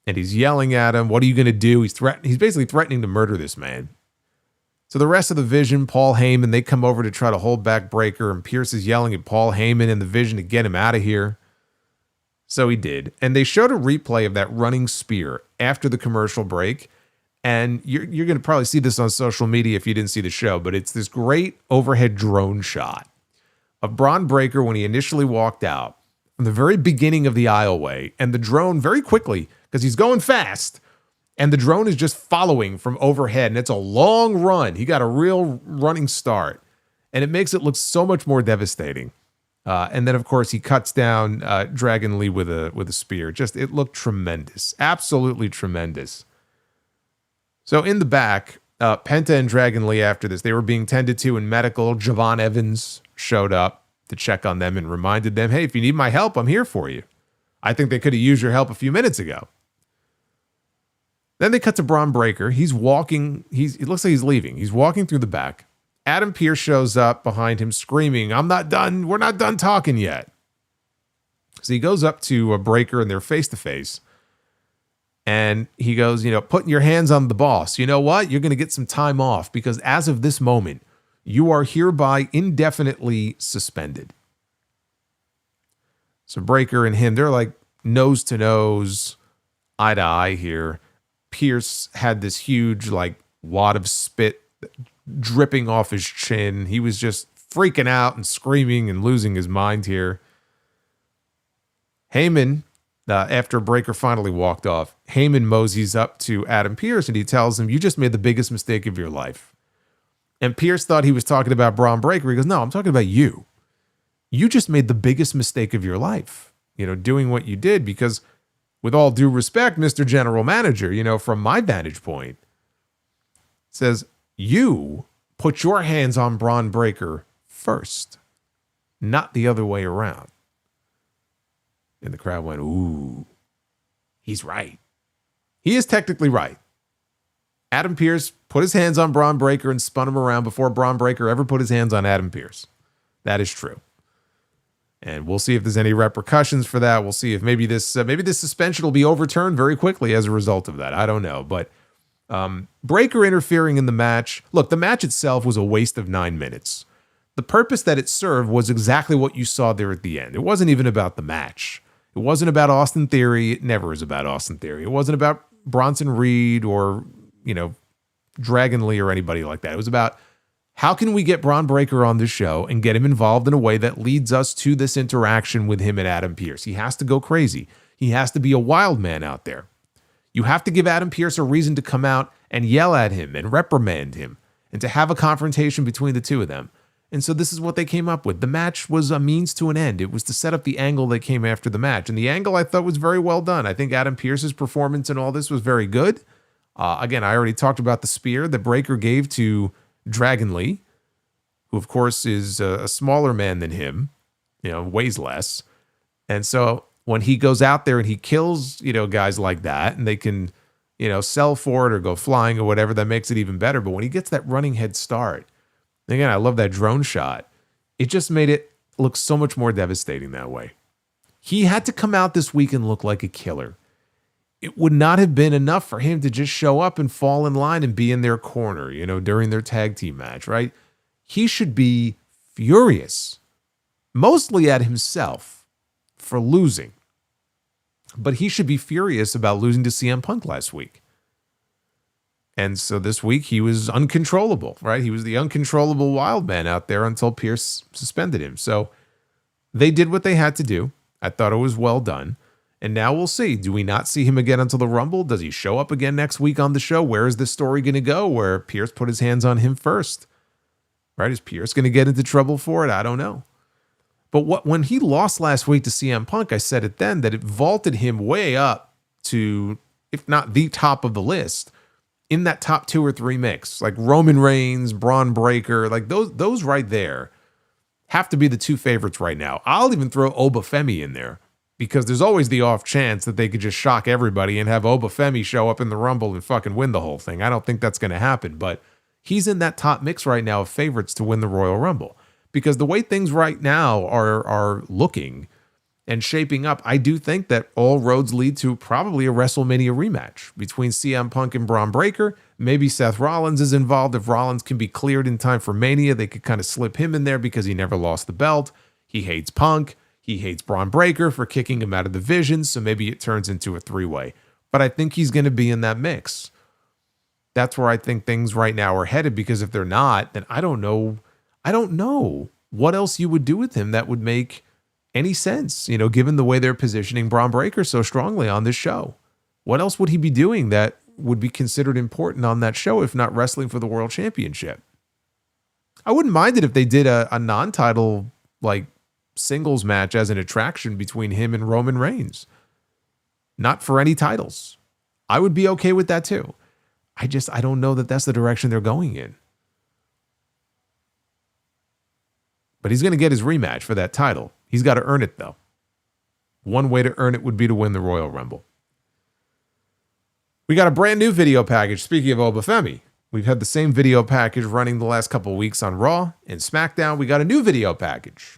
and he's yelling at him, "What are you going to do?" He's basically threatening to murder this man. So the rest of the Vision, Paul Heyman, they come over to try to hold back Breakker, and Pearce is yelling at Paul Heyman and the Vision to get him out of here. So he did. And they showed a replay of that running spear after the commercial break. And you're going to probably see this on social media if you didn't see the show, but it's this great overhead drone shot of Bron Breakker when he initially walked out from the very beginning of the aisleway, and the drone very quickly, because he's going fast, and the drone is just following from overhead, and it's a long run. He got a real running start, and it makes it look so much more devastating. And then, of course, he cuts down Dragon Lee with a spear. It looked tremendous, absolutely tremendous. So in the back, Penta and Dragon Lee, after this, they were being tended to in medical. Javon Evans showed up to check on them and reminded them, "Hey, if you need my help, I'm here for you." I think they could have used your help a few minutes ago. Then they cut to Bron Breakker. He's walking. It looks like he's leaving. He's walking through the back. Adam Pearce shows up behind him screaming, "I'm not done. We're not done talking yet." So he goes up to Breakker, and they're face to face. And he goes, "Putting your hands on the boss. You know what? You're going to get some time off, because as of this moment, you are hereby indefinitely suspended." So Breakker and him, they're like nose to nose, eye to eye here. Pearce had this huge wad of spit dripping off his chin. He was just freaking out and screaming and losing his mind here. Heyman, after Breakker finally walked off, Heyman moseys up to Adam Pearce, and he tells him, "You just made the biggest mistake of your life." And Pearce thought he was talking about Bron Breakker. He goes, "No, I'm talking about you. You just made the biggest mistake of your life, doing what you did, because with all due respect, Mr. General Manager, from my vantage point," says, "you put your hands on Bron Breakker first, not the other way around." And the crowd went, "Ooh, he's right." He is technically right. Adam Pearce put his hands on Bron Breakker and spun him around before Bron Breakker ever put his hands on Adam Pearce. That is true. And we'll see if there's any repercussions for that. We'll see if maybe this suspension will be overturned very quickly as a result of that. I don't know. But Breakker interfering in the match. Look, the match itself was a waste of 9 minutes. The purpose that it served was exactly what you saw there at the end. It wasn't even about the match. It wasn't about Austin Theory. It never is about Austin Theory. It wasn't about Bronson Reed or, Dragon Lee or anybody like that. It was about, how can we get Bron Breakker on this show and get him involved in a way that leads us to this interaction with him and Adam Pearce? He has to go crazy. He has to be a wild man out there. You have to give Adam Pearce a reason to come out and yell at him and reprimand him and to have a confrontation between the two of them. And so this is what they came up with. The match was a means to an end. It was to set up the angle that came after the match. And the angle I thought was very well done. I think Adam Pearce's performance in all this was very good. Again, I already talked about the spear that Breakker gave to Dragon Lee, who of course is a smaller man than him, weighs less. And so when he goes out there and he kills, guys like that, and they can, sell for it or go flying or whatever, that makes it even better. But when he gets that running head start, again, I love that drone shot. It just made it look so much more devastating that way. He had to come out this week and look like a killer. It would not have been enough for him to just show up and fall in line and be in their corner, during their tag team match, right? He should be furious, mostly at himself for losing. But he should be furious about losing to CM Punk last week. And so this week he was uncontrollable, right? He was the uncontrollable wild man out there until Pierce suspended him. So they did what they had to do. I thought it was well done. And now we'll see. Do we not see him again until the Rumble? Does he show up again next week on the show? Where is this story going to go? Where Pierce put his hands on him first? Right? Is Pierce going to get into trouble for it? I don't know. But when he lost last week to CM Punk, I said it then, that it vaulted him way up to, if not the top of the list, in that top 2 or 3 mix. Like Roman Reigns, Bron Breakker, like those right there have to be the 2 favorites right now. I'll even throw Obafemi in there, because there's always the off chance that they could just shock everybody and have Obafemi show up in the Rumble and fucking win the whole thing. I don't think that's going to happen, but he's in that top mix right now of favorites to win the Royal Rumble. Because the way things right now are looking and shaping up, I do think that all roads lead to probably a WrestleMania rematch between CM Punk and Bron Breakker. Maybe Seth Rollins is involved. If Rollins can be cleared in time for Mania, they could kind of slip him in there because he never lost the belt. He hates Punk. He hates Bron Breakker for kicking him out of the Vision, so maybe it turns into a 3-way. But I think he's going to be in that mix. That's where I think things right now are headed, because if they're not, then I don't know what else you would do with him that would make any sense, given the way they're positioning Bron Breakker so strongly on this show. What else would he be doing that would be considered important on that show, if not wrestling for the World Championship? I wouldn't mind it if they did a non-title, like, singles match as an attraction between him and Roman Reigns. Not for any titles. I would be okay with that too. I don't know that that's the direction they're going in. But he's going to get his rematch for that title. He's got to earn it, though. One way to earn it would be to win the Royal Rumble. We got a brand new video package. Speaking of Obafemi, we've had the same video package running the last couple of weeks on Raw and SmackDown. We got a new video package.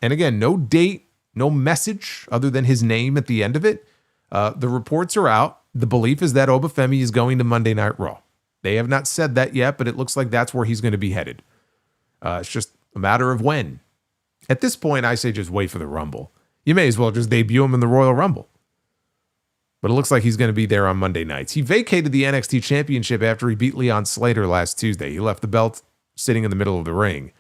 And again, no date, no message other than his name at the end of it. The reports are out. The belief is that Obafemi is going to Monday Night Raw. They have not said that yet, but it looks like that's where he's going to be headed. It's just a matter of when. At this point, I say just wait for the Rumble. You may as well just debut him in the Royal Rumble. But it looks like he's going to be there on Monday nights. He vacated the NXT Championship after he beat Leon Slater last Tuesday. He left the belt sitting in the middle of the ring.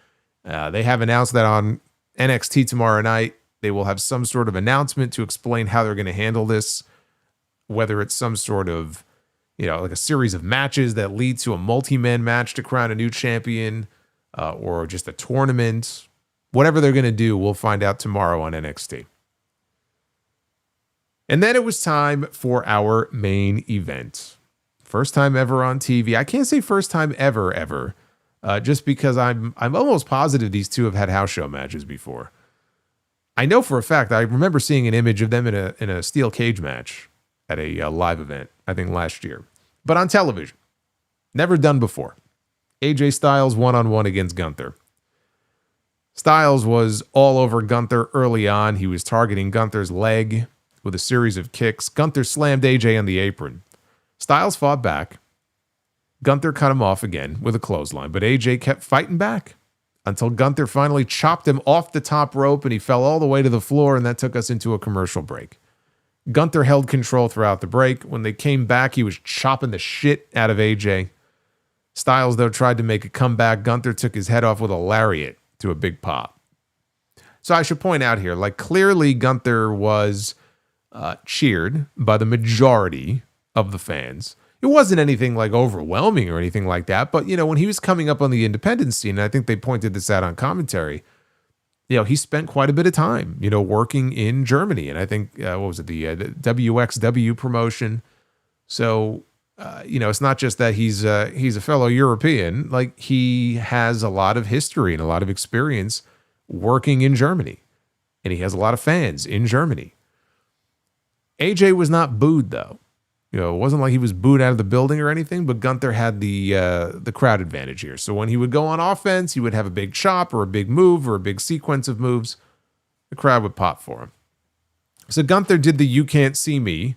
They have announced that on NXT tomorrow night, they will have some sort of announcement to explain how they're going to handle this, whether it's some sort of, like a series of matches that lead to a multi-man match to crown a new champion, or just a tournament. Whatever they're going to do, we'll find out tomorrow on NXT. And then it was time for our main event. First time ever on TV. I can't say first time ever, just because I'm almost positive these two have had house show matches before. I know for a fact, I remember seeing an image of them in a steel cage match at a live event, I think last year. But on television. Never done before. AJ Styles one-on-one against Gunther. Styles was all over Gunther early on. He was targeting Gunther's leg with a series of kicks. Gunther slammed AJ on the apron. Styles fought back. Gunther cut him off again with a clothesline, but AJ kept fighting back until Gunther finally chopped him off the top rope and he fell all the way to the floor, and that took us into a commercial break. Gunther held control throughout the break. When they came back, he was chopping the shit out of AJ. Styles, though, tried to make a comeback. Gunther took his head off with a lariat to a big pop. So I should point out here, like, clearly Gunther was cheered by the majority of the fans. It wasn't anything like overwhelming or anything like that, but, when he was coming up on the independent scene, and I think they pointed this out on commentary, he spent quite a bit of time, working in Germany. And I think, the WXW promotion. So, it's not just that he's a fellow European. Like, he has a lot of history and a lot of experience working in Germany. And he has a lot of fans in Germany. AJ was not booed, though. You know, it wasn't like he was booed out of the building or anything, but Gunther had the crowd advantage here. So when he would go on offense, he would have a big chop or a big move or a big sequence of moves. The crowd would pop for him. So Gunther did the "You Can't See Me,"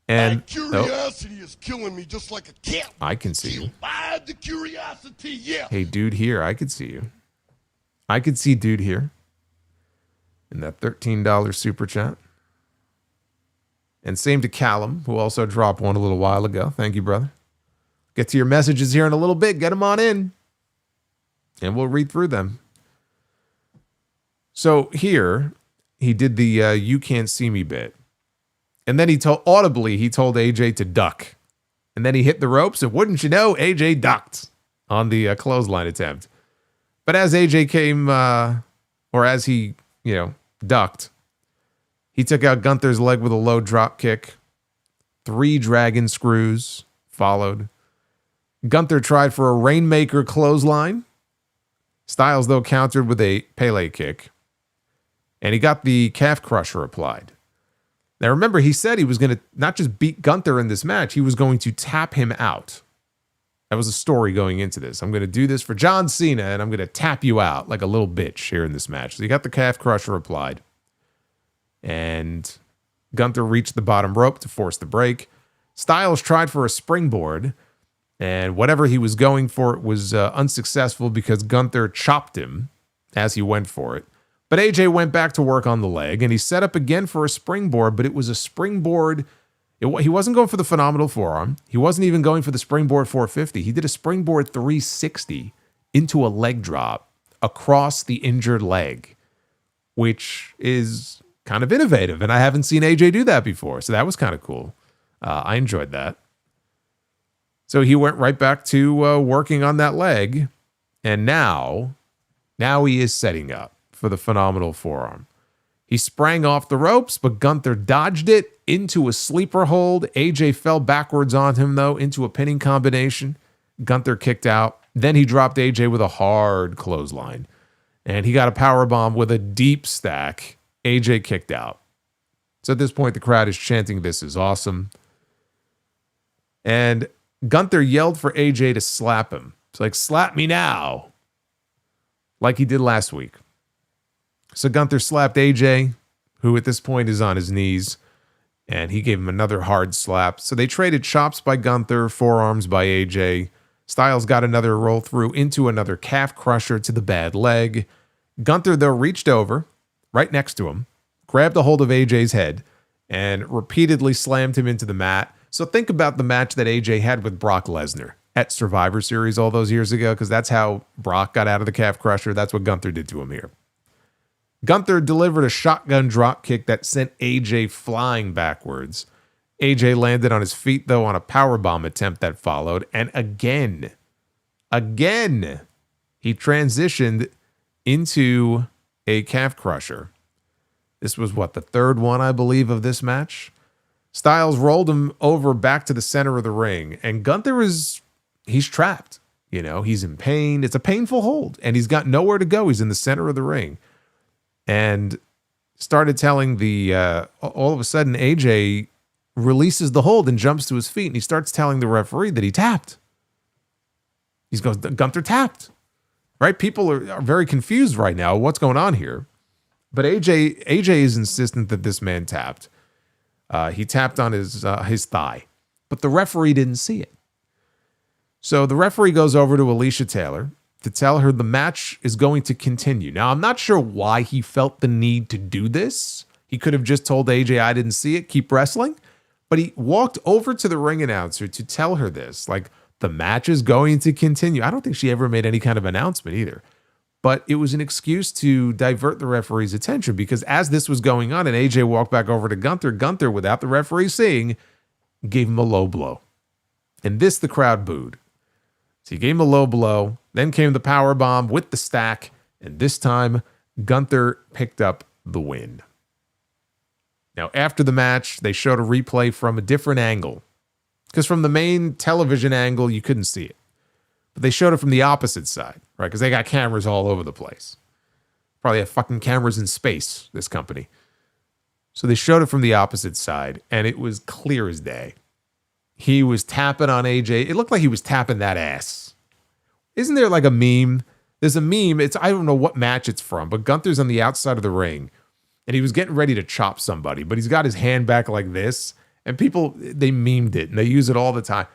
and my curiosity is killing me just like a cat. I can see you. By the curiosity, yeah. Hey, dude here, I could see you. I could see dude here in that $13 super chat. And same to Callum, who also dropped one a little while ago. Thank you, brother. Get to your messages here in a little bit. Get them on in. And we'll read through them. So here, he did the "You Can't See Me" bit. And then he told AJ to duck. And then he hit the ropes, and wouldn't you know, AJ ducked on the clothesline attempt. But as AJ came, or as he, ducked, he took out Gunther's leg with a low drop kick. 3 dragon screws followed. Gunther tried for a Rainmaker clothesline. Styles, though, countered with a Pele kick. And he got the calf crusher applied. Now, remember, he said he was going to not just beat Gunther in this match, he was going to tap him out. That was a story going into this. I'm going to do this for John Cena, and I'm going to tap you out like a little bitch here in this match. So he got the calf crusher applied. And Gunther reached the bottom rope to force the break. Styles tried for a springboard, and whatever he was going for it was unsuccessful because Gunther chopped him as he went for it. But AJ went back to work on the leg, and he set up again for a springboard, but it was a springboard. He wasn't going for the phenomenal forearm. He wasn't even going for the springboard 450. He did a springboard 360 into a leg drop across the injured leg, which is kind of innovative, and I haven't seen AJ do that before, so that was kind of cool. I enjoyed that. So he went right back to working on that leg, and now he is setting up for the phenomenal forearm. He sprang off the ropes, but Gunther dodged it into a sleeper hold. AJ fell backwards on him, though, into a pinning combination. Gunther kicked out. Then he dropped AJ with a hard clothesline, and he got a powerbomb with a deep stack. AJ kicked out. So at this point, the crowd is chanting, "This is awesome." And Gunther yelled for AJ to slap him. It's like, "Slap me now," like he did last week. So Gunther slapped AJ, who at this point is on his knees, and he gave him another hard slap. So they traded chops by Gunther, forearms by AJ. Styles got another roll through into another calf crusher to the bad leg. Gunther, though, reached over right next to him, grabbed a hold of AJ's head, and repeatedly slammed him into the mat. So think about the match that AJ had with Brock Lesnar at Survivor Series all those years ago, because that's how Brock got out of the calf crusher. That's what Gunther did to him here. Gunther delivered a shotgun drop kick that sent AJ flying backwards. AJ landed on his feet, though, on a powerbomb attempt that followed. And again, he transitioned into a calf crusher. This was the third one, I believe, of this match. Styles rolled him over back to the center of the ring. And Gunther he's trapped. He's in pain. It's a painful hold. And he's got nowhere to go. He's in the center of the ring. And started telling all of a sudden, AJ releases the hold and jumps to his feet, and he starts telling the referee that he tapped. He goes, "Gunther tapped." Right? People are very confused right now. What's going on here? But AJ is insistent that this man tapped. He tapped on his thigh, but the referee didn't see it. So the referee goes over to Alicia Taylor to tell her the match is going to continue. Now, I'm not sure why he felt the need to do this. He could have just told AJ, "I didn't see it, keep wrestling." But he walked over to the ring announcer to tell her this, like, the match is going to continue. I don't think she ever made any kind of announcement either. But it was an excuse to divert the referee's attention, because as this was going on and AJ walked back over to Gunther, without the referee seeing, gave him a low blow. And this the crowd booed. So he gave him a low blow. Then came the power bomb with the stack. And this time, Gunther picked up the win. Now, after the match, they showed a replay from a different angle, because from the main television angle, you couldn't see it. But they showed it from the opposite side, right? Because they got cameras all over the place. Probably have fucking cameras in space, this company. So they showed it from the opposite side, and it was clear as day. he was tapping on AJ. It looked like he was tapping that ass. Isn't there like a meme? There's a meme. I don't know what match it's from, but Gunther's on the outside of the ring and he was getting ready to chop somebody, but he's got his hand back like this and people, they memed it and they use it all the time.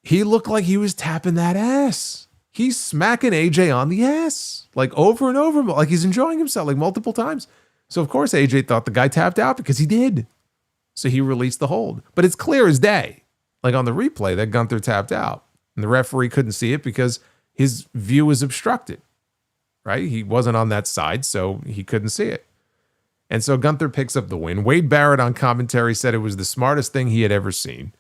He looked like he was tapping that ass. He's smacking AJ on the ass like over and over, like he's enjoying himself like multiple times. So of course AJ thought the guy tapped out because he did. So he released the hold, but it's clear as day, like on the replay, that Gunther tapped out and the referee couldn't see it because his view was obstructed, right? He wasn't on that side, so he couldn't see it. And so Gunther picks up the win. Wade Barrett on commentary said it was the smartest thing he had ever seen.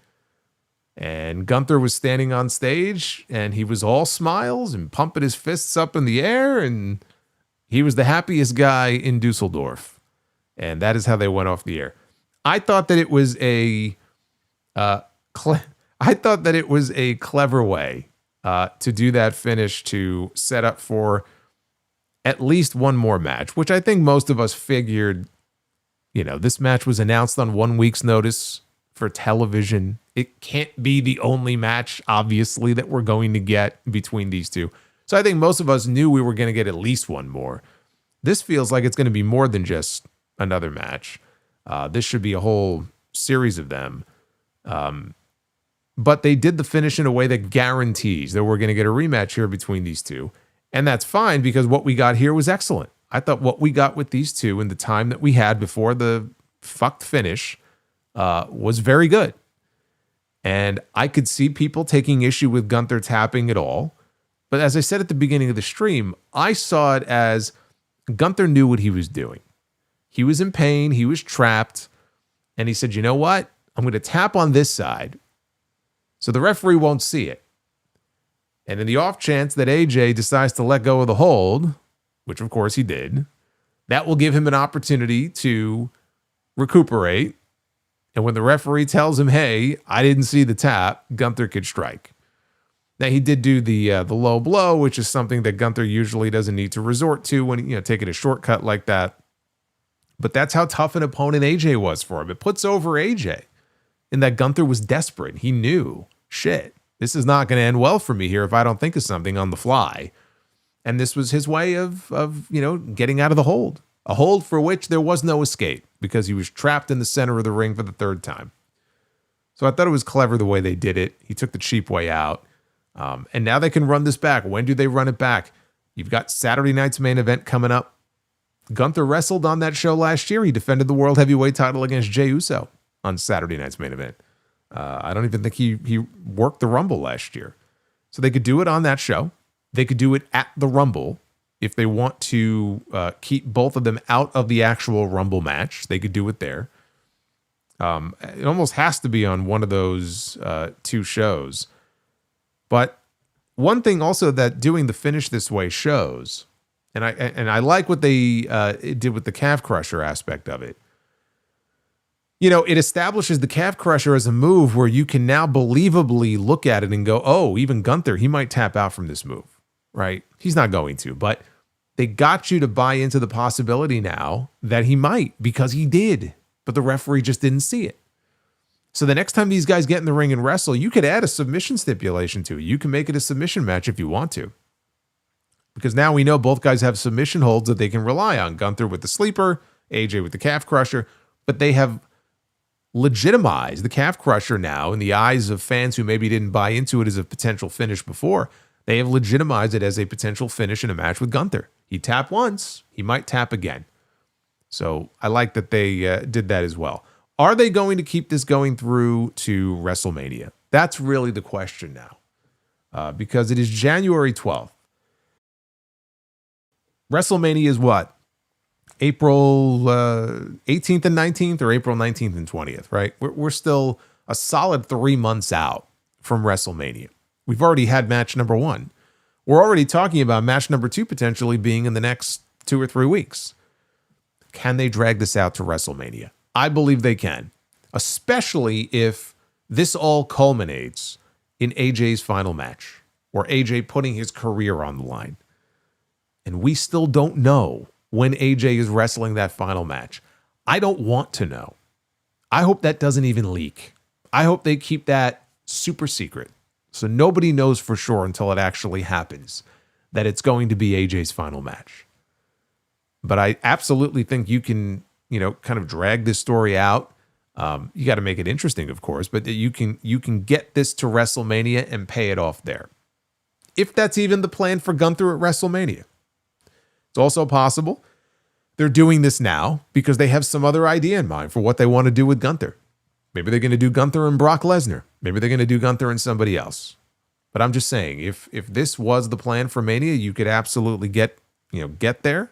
And Gunther was standing on stage and he was all smiles and pumping his fists up in the air. And he was the happiest guy in Dusseldorf. And that is how they went off the air. I thought that it was a clever way to do that finish to set up for at least one more match, which I think most of us figured, this match was announced on 1 week's notice for television. It can't be the only match, obviously, that we're going to get between these two. So I think most of us knew we were going to get at least one more. This feels like it's going to be more than just another match. This should be a whole series of them. But they did the finish in a way that guarantees that we're going to get a rematch here between these two. And that's fine because what we got here was excellent. I thought what we got with these two in the time that we had before the fucked finish was very good. And I could see people taking issue with Gunther tapping at all. But as I said at the beginning of the stream, I saw it as Gunther knew what he was doing. He was in pain. He was trapped. And he said, you know what? I'm going to tap on this side so the referee won't see it. And in the off chance that AJ decides to let go of the hold, which of course he did, that will give him an opportunity to recuperate. And when the referee tells him, hey, I didn't see the tap, Gunther could strike. Now, he did do the low blow, which is something that Gunther usually doesn't need to resort to when, taking a shortcut like that. But that's how tough an opponent AJ was for him. It puts over AJ in that Gunther was desperate. He knew, shit, this is not going to end well for me here if I don't think of something on the fly. And this was his way of getting out of the hold. A hold for which there was no escape because he was trapped in the center of the ring for the third time. So I thought it was clever the way they did it. He took the cheap way out. And now they can run this back. When do they run it back? You've got Saturday night's main event coming up. Gunther wrestled on that show last year. He defended the World Heavyweight title against Jey Uso on Saturday night's main event. I don't even think he worked the Rumble last year. So they could do it on that show. They could do it at the Rumble. If they want to keep both of them out of the actual Rumble match, they could do it there. It almost has to be on one of those two shows. But one thing also that doing the finish this way shows, and I like what they did with the calf crusher aspect of it. It establishes the calf crusher as a move where you can now believably look at it and go, oh, even Gunther, he might tap out from this move, right? He's not going to, but they got you to buy into the possibility now that he might because he did, but the referee just didn't see it. So the next time these guys get in the ring and wrestle, you could add a submission stipulation to it. You can make it a submission match if you want to. Because now we know both guys have submission holds that they can rely on. Gunther with the sleeper, AJ with the calf crusher, but they have legitimized the calf crusher now in the eyes of fans who maybe didn't buy into it as a potential finish before. They have legitimized it as a potential finish in a match with Gunther. He tapped once, he might tap again. So I like that they did that as well. Are they going to keep this going through to WrestleMania? That's really the question now. Because it is January 12th. WrestleMania is what? April 18th and 19th or April 19th and 20th, right? We're still a solid 3 months out from WrestleMania. We've already had match number 1. We're already talking about match number 2 potentially being in the next 2 or 3 weeks. Can they drag this out to WrestleMania? I believe they can, especially if this all culminates in AJ's final match or AJ putting his career on the line. And we still don't know when AJ is wrestling that final match. I don't want to know. I hope that doesn't even leak. I hope they keep that super secret. So nobody knows for sure until it actually happens that it's going to be AJ's final match. But I absolutely think you can, kind of drag this story out. You got to make it interesting, of course, but you can get this to WrestleMania and pay it off there. If that's even the plan for Gunther at WrestleMania. It's also possible they're doing this now because they have some other idea in mind for what they want to do with Gunther. Maybe they're going to do Gunther and Brock Lesnar. Maybe they're going to do Gunther and somebody else. But I'm just saying, if this was the plan for Mania, you could absolutely get there.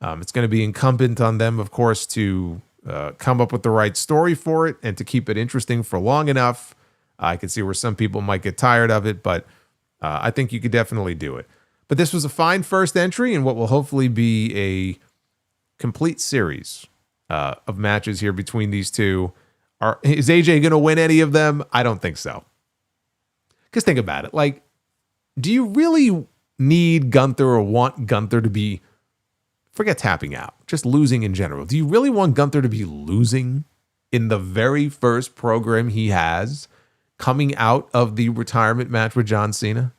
It's going to be incumbent on them, of course, to come up with the right story for it and to keep it interesting for long enough. I can see where some people might get tired of it, but I think you could definitely do it. But this was a fine first entry in what will hopefully be a complete series of matches here between these two. Is AJ going to win any of them? I don't think so. Because think about it. Like, do you really need Gunther or want Gunther to be, forget tapping out, just losing in general? Do you really want Gunther to be losing in the very first program he has coming out of the retirement match with John Cena?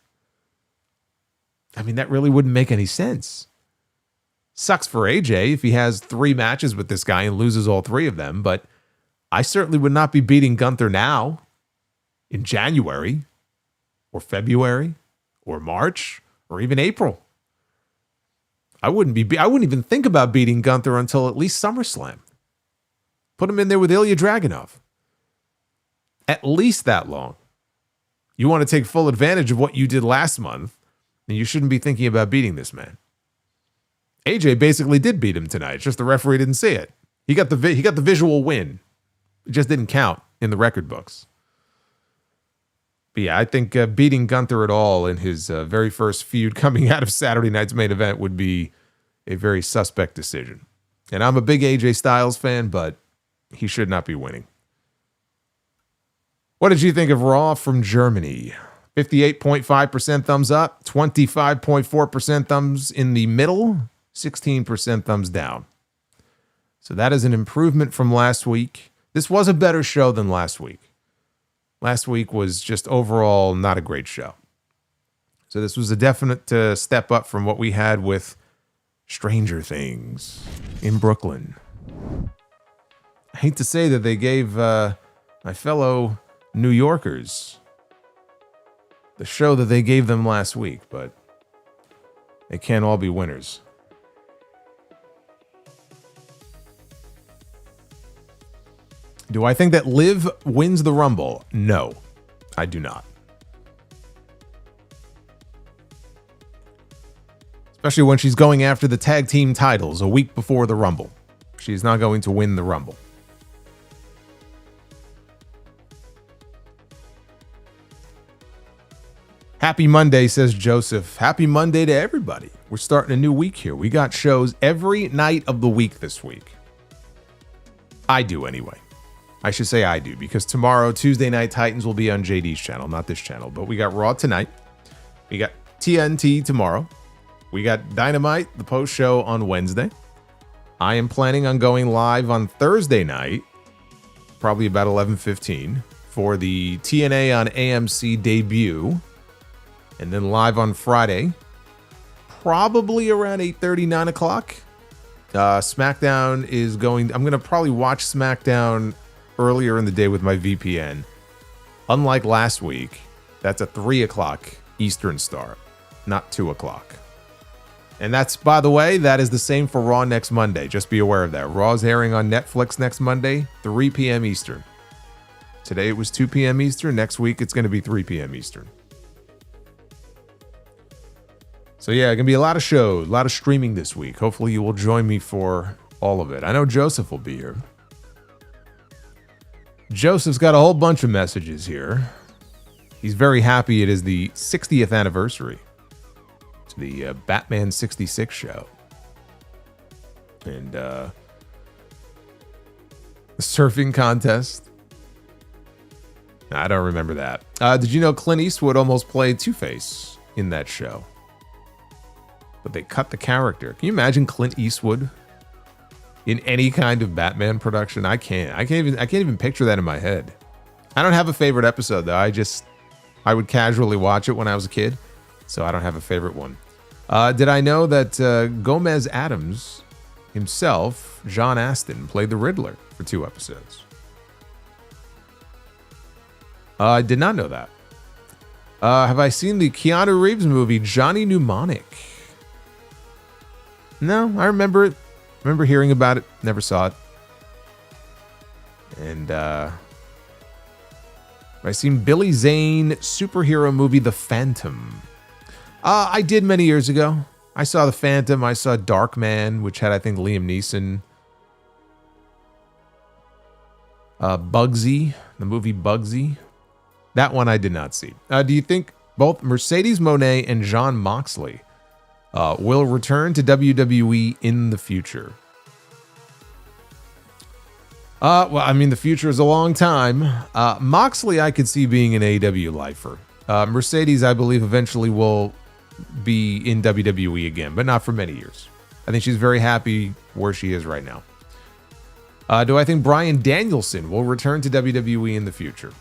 I mean, that really wouldn't make any sense. Sucks for AJ if he has 3 matches with this guy and loses all 3 of them, but I certainly would not be beating Gunther now in January or February or March or even April. I wouldn't even think about beating Gunther until at least SummerSlam. Put him in there with Ilya Dragunov. At least that long. You want to take full advantage of what you did last month, then you shouldn't be thinking about beating this man. AJ basically did beat him tonight. It's just the referee didn't see it. He got the visual win. It just didn't count in the record books. But yeah, I think beating Gunther at all in his very first feud coming out of Saturday night's main event would be a very suspect decision. And I'm a big AJ Styles fan, but he should not be winning. What did you think of Raw from Germany? 58.5% thumbs up, 25.4% thumbs in the middle, 16% thumbs down. So that is an improvement from last week. This was a better show than last week. Last week was just overall not a great show. So this was a definite step up from what we had with Stranger Things in Brooklyn. I hate to say that they gave my fellow New Yorkers the show that they gave them last week, but they can't all be winners. Do I think that Liv wins the Rumble? No, I do not. Especially when she's going after the tag team titles a week before the Rumble. She's not going to win the Rumble. Happy Monday, says Joseph. Happy Monday to everybody. We're starting a new week here. We got shows every night of the week this week. I do anyway. I should say I do, because tomorrow, Tuesday Night Titans will be on JD's channel, not this channel. But we got Raw tonight. We got TNT tomorrow. We got Dynamite, the post show on Wednesday. I am planning on going live on Thursday night, probably about 11:15, for the TNA on AMC debut. And then live on Friday, probably around 8:30, 9 o'clock. SmackDown is going... I'm going to probably watch SmackDown earlier in the day with my VPN. Unlike last week, that's a 3 o'clock Eastern start, not 2 o'clock. And that's, by the way, that is the same for Raw next Monday. Just be aware of that. Raw's airing on Netflix next Monday, 3 p.m. Eastern. Today it was 2 p.m. Eastern. Next week it's going to be 3 p.m. Eastern. So yeah, going to be a lot of shows, a lot of streaming this week. Hopefully you will join me for all of it. I know Joseph will be here. Joseph's got a whole bunch of messages here. He's very happy it is the 60th anniversary to the Batman 66 show. And the surfing contest. I don't remember that. Did you know Clint Eastwood almost played Two-Face in that show? But they cut the character. Can you imagine Clint Eastwood in any kind of Batman production? I can't even picture that in my head. I don't have a favorite episode, though. I would casually watch it when I was a kid, so I don't have a favorite one. Did I know that Gomez Adams himself, John Astin, played the Riddler for 2 episodes? I did not know that. Have I seen the Keanu Reeves movie, Johnny Mnemonic? No, I remember it. Remember hearing about it. Never saw it. And have I seen Billy Zane superhero movie, The Phantom? I did many years ago. I saw The Phantom. I saw Darkman, which had, I think, Liam Neeson. Bugsy, the movie Bugsy. That one I did not see. Do you think both Mercedes Moné and Jon Moxley will return to WWE in the future? Well, I mean, the future is a long time. Moxley, I could see being an AEW lifer. Mercedes, I believe, eventually will be in WWE again, but not for many years. I think she's very happy where she is right now. Do I think Bryan Danielson will return to WWE in the future?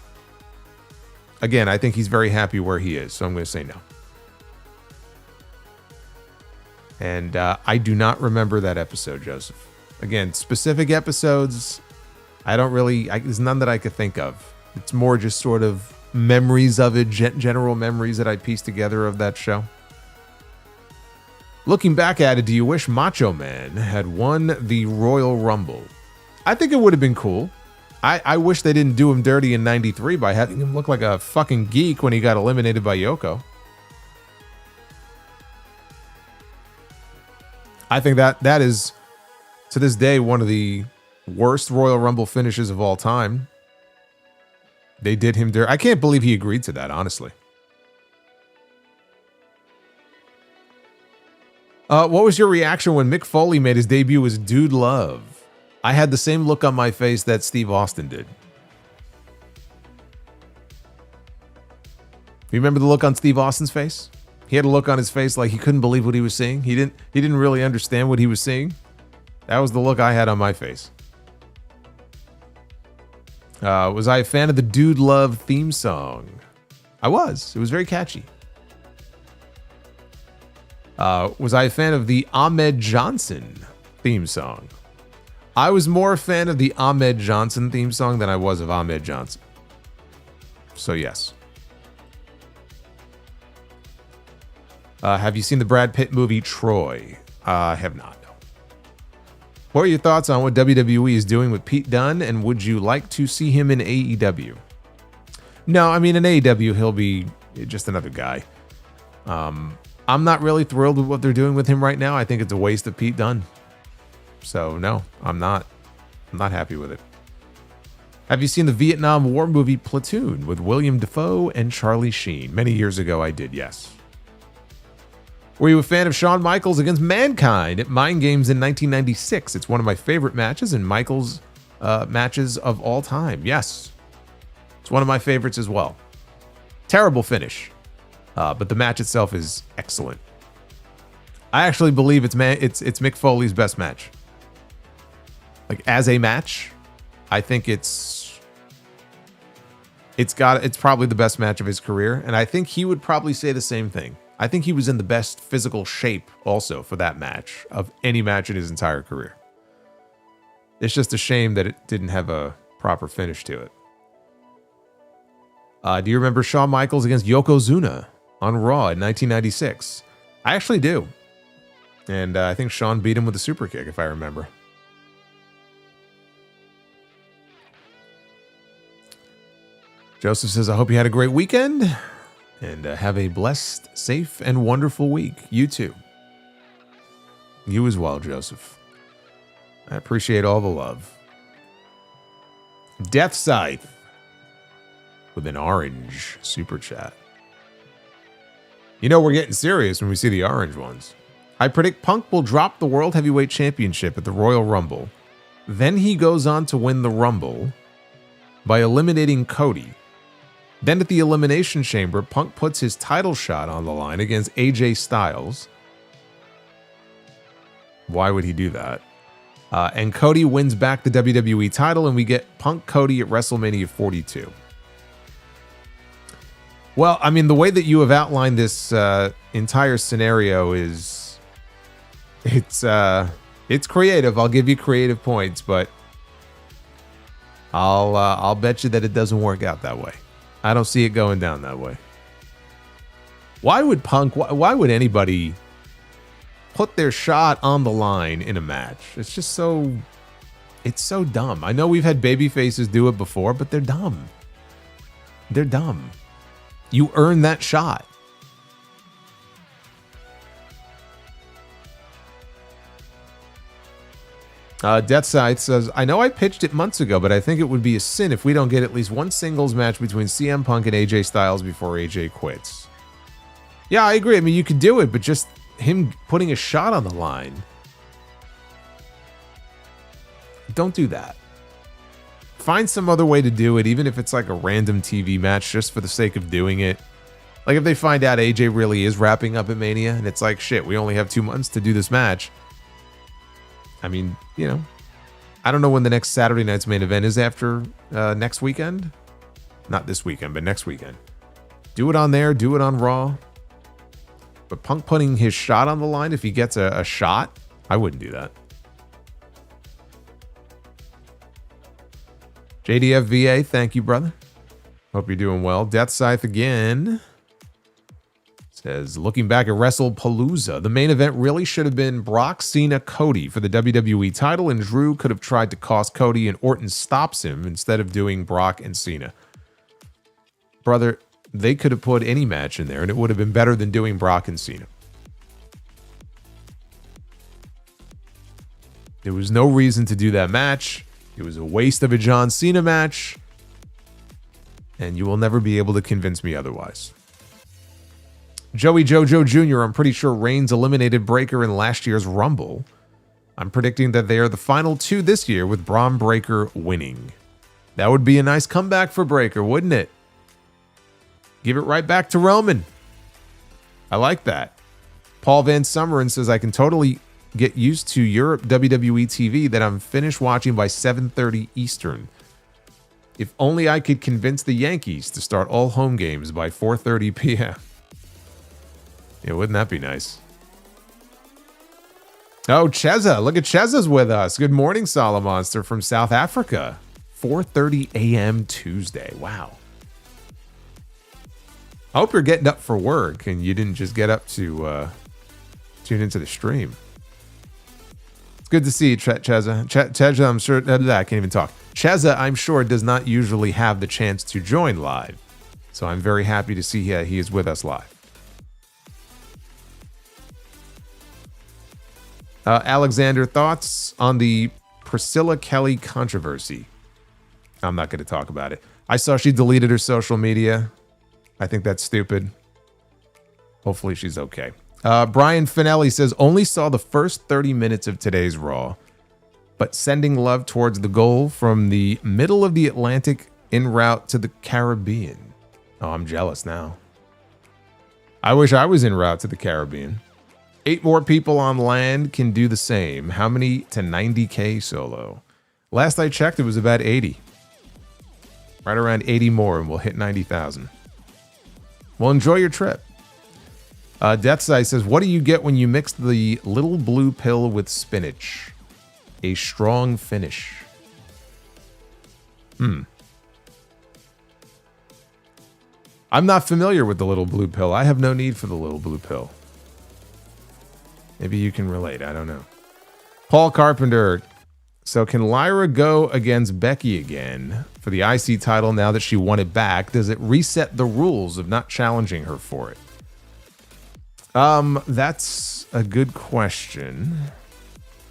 Again, I think he's very happy where he is, so I'm going to say no. And I do not remember that episode, Joseph. Again, specific episodes, I don't really, there's none that I could think of. It's more just sort of memories of it, general memories that I pieced together of that show. Looking back at it, do you wish Macho Man had won the Royal Rumble? I think it would have been cool. I wish they didn't do him dirty in 93 by having him look like a fucking geek when he got eliminated by Yoko. I think that is, to this day, one of the worst Royal Rumble finishes of all time. They did him dirty. I can't believe he agreed to that, honestly. What was your reaction when Mick Foley made his debut as Dude Love? I had the same look on my face that Steve Austin did. You remember the look on Steve Austin's face? He had a look on his face like he couldn't believe what he was seeing. He didn't really understand what he was seeing. That was the look I had on my face. Was I a fan of the Dude Love theme song? I was. It was very catchy. Was I a fan of the Ahmed Johnson theme song? I was more a fan of the Ahmed Johnson theme song than I was of Ahmed Johnson. So yes. Have you seen the Brad Pitt movie Troy? I have not. No. What are your thoughts on what WWE is doing with Pete Dunne, and would you like to see him in AEW? No, I mean, in AEW, he'll be just another guy. I'm not really thrilled with what they're doing with him right now. I think it's a waste of Pete Dunne. So no, I'm not happy with it. Have you seen the Vietnam War movie Platoon with William Dafoe and Charlie Sheen? Many years ago, I did, yes. Were you a fan of Shawn Michaels against Mankind at Mind Games in 1996? It's one of my favorite matches and Michaels' matches of all time. Yes, it's one of my favorites as well. Terrible finish, but the match itself is excellent. I actually believe it's Mick Foley's best match. Like, as a match, I think it's probably the best match of his career, and I think he would probably say the same thing. I think he was in the best physical shape also for that match of any match in his entire career. It's just a shame that it didn't have a proper finish to it. Do you remember Shawn Michaels against Yokozuna on Raw in 1996? I actually do. And I think Shawn beat him with a super kick, if I remember. Joseph says, I hope you had a great weekend. And have a blessed, safe, and wonderful week. You too. You as well, Joseph. I appreciate all the love. Death Scythe with an orange super chat. You know we're getting serious when we see the orange ones. I predict Punk will drop the World Heavyweight Championship at the Royal Rumble. Then he goes on to win the Rumble by eliminating Cody. Then at the Elimination Chamber, Punk puts his title shot on the line against AJ Styles. Why would he do that? And Cody wins back the WWE title, and we get Punk Cody at WrestleMania 42. Well, I mean, the way that you have outlined this entire scenario is it's creative. I'll give you creative points, but I'll bet you that it doesn't work out that way. I don't see it going down that way. Why would Punk? Why would anybody put their shot on the line in a match? It's just so. It's so dumb. I know we've had baby faces do it before, but they're dumb. They're dumb. You earn that shot. Death Scythe says, I know I pitched it months ago, but I think it would be a sin if we don't get at least one singles match between CM Punk and AJ Styles before AJ quits. Yeah, I agree. I mean, you could do it, but just him putting a shot on the line. Don't do that. Find some other way to do it, even if it's like a random TV match just for the sake of doing it. Like if they find out AJ really is wrapping up at Mania and it's like, shit, we only have 2 months to do this match. I mean, you know, I don't know when the next Saturday night's main event is after next weekend. Not this weekend, but next weekend. Do it on there. Do it on Raw. But Punk putting his shot on the line, if he gets a shot, I wouldn't do that. JDFVA, thank you, brother. Hope you're doing well. Death Scythe again says, looking back at WrestlePalooza, the main event really should have been Brock, Cena, Cody for the WWE title, and Drew could have tried to cost Cody, and Orton stops him instead of doing Brock and Cena. Brother, they could have put any match in there, and it would have been better than doing Brock and Cena. There was no reason to do that match. It was a waste of a John Cena match, and you will never be able to convince me otherwise. Joey Jojo Jr., I'm pretty sure Reigns eliminated Breakker in last year's Rumble. I'm predicting that they are the final 2 this year with Bron Breakker winning. That would be a nice comeback for Breakker, wouldn't it? Give it right back to Roman. I like that. Paul Van Summeren says, I can totally get used to Europe WWE TV that I'm finished watching by 7:30 Eastern. If only I could convince the Yankees to start all home games by 4:30 p.m. Yeah, wouldn't that be nice? Oh, Cheza. Look at Cheza's with us. Good morning, Solomonster from South Africa. 4:30 a.m. Tuesday. Wow. I hope you're getting up for work and you didn't just get up to tune into the stream. It's good to see you, Cheza. Cheza, I'm sure... I can't even talk. Cheza, I'm sure, does not usually have the chance to join live. So I'm very happy to see he is with us live. Alexander, thoughts on the Priscilla Kelly controversy? I'm not going to talk about it. I saw she deleted her social media. I think that's stupid. Hopefully she's okay. Brian Finelli says, only saw the first 30 minutes of today's Raw, but sending love towards the goal from the middle of the Atlantic en route to the Caribbean. Oh, I'm jealous now. I wish I was en route to the Caribbean. 8 more people on land can do the same. How many to 90K solo? Last I checked, it was about 80. Right around 80 more and we'll hit 90,000. Well, enjoy your trip. Deathside says, what do you get when you mix the little blue pill with spinach? A strong finish. I'm not familiar with the little blue pill. I have no need for the little blue pill. Maybe you can relate. I don't know. Paul Carpenter. So can Lyra go against Becky again for the IC title now that she won it back? Does it reset the rules of not challenging her for it? That's a good question.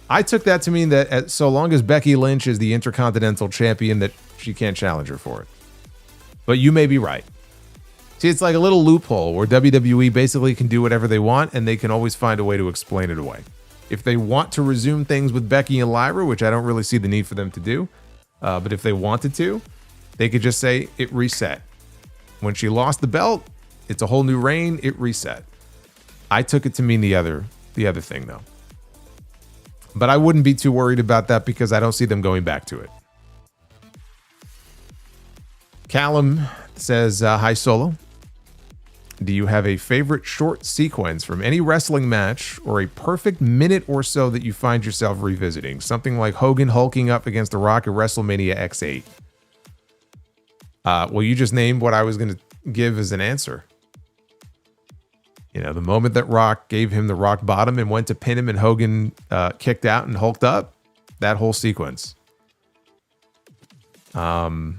I took that to mean that so long as Becky Lynch is the Intercontinental Champion, that she can't challenge her for it. But you may be right. See, it's like a little loophole where WWE basically can do whatever they want and they can always find a way to explain it away. If they want to resume things with Becky and Lyra, which I don't really see the need for them to do, but if they wanted to, they could just say it reset. When she lost the belt, it's a whole new reign, it reset. I took it to mean the other thing, though. But I wouldn't be too worried about that because I don't see them going back to it. Callum says, hi, Solo. Do you have a favorite short sequence from any wrestling match or a perfect minute or so that you find yourself revisiting? Something like Hogan hulking up against The Rock at WrestleMania X8. Well, you just named what I was going to give as an answer. You know, the moment that Rock gave him the rock bottom and went to pin him and Hogan kicked out and hulked up, that whole sequence. Another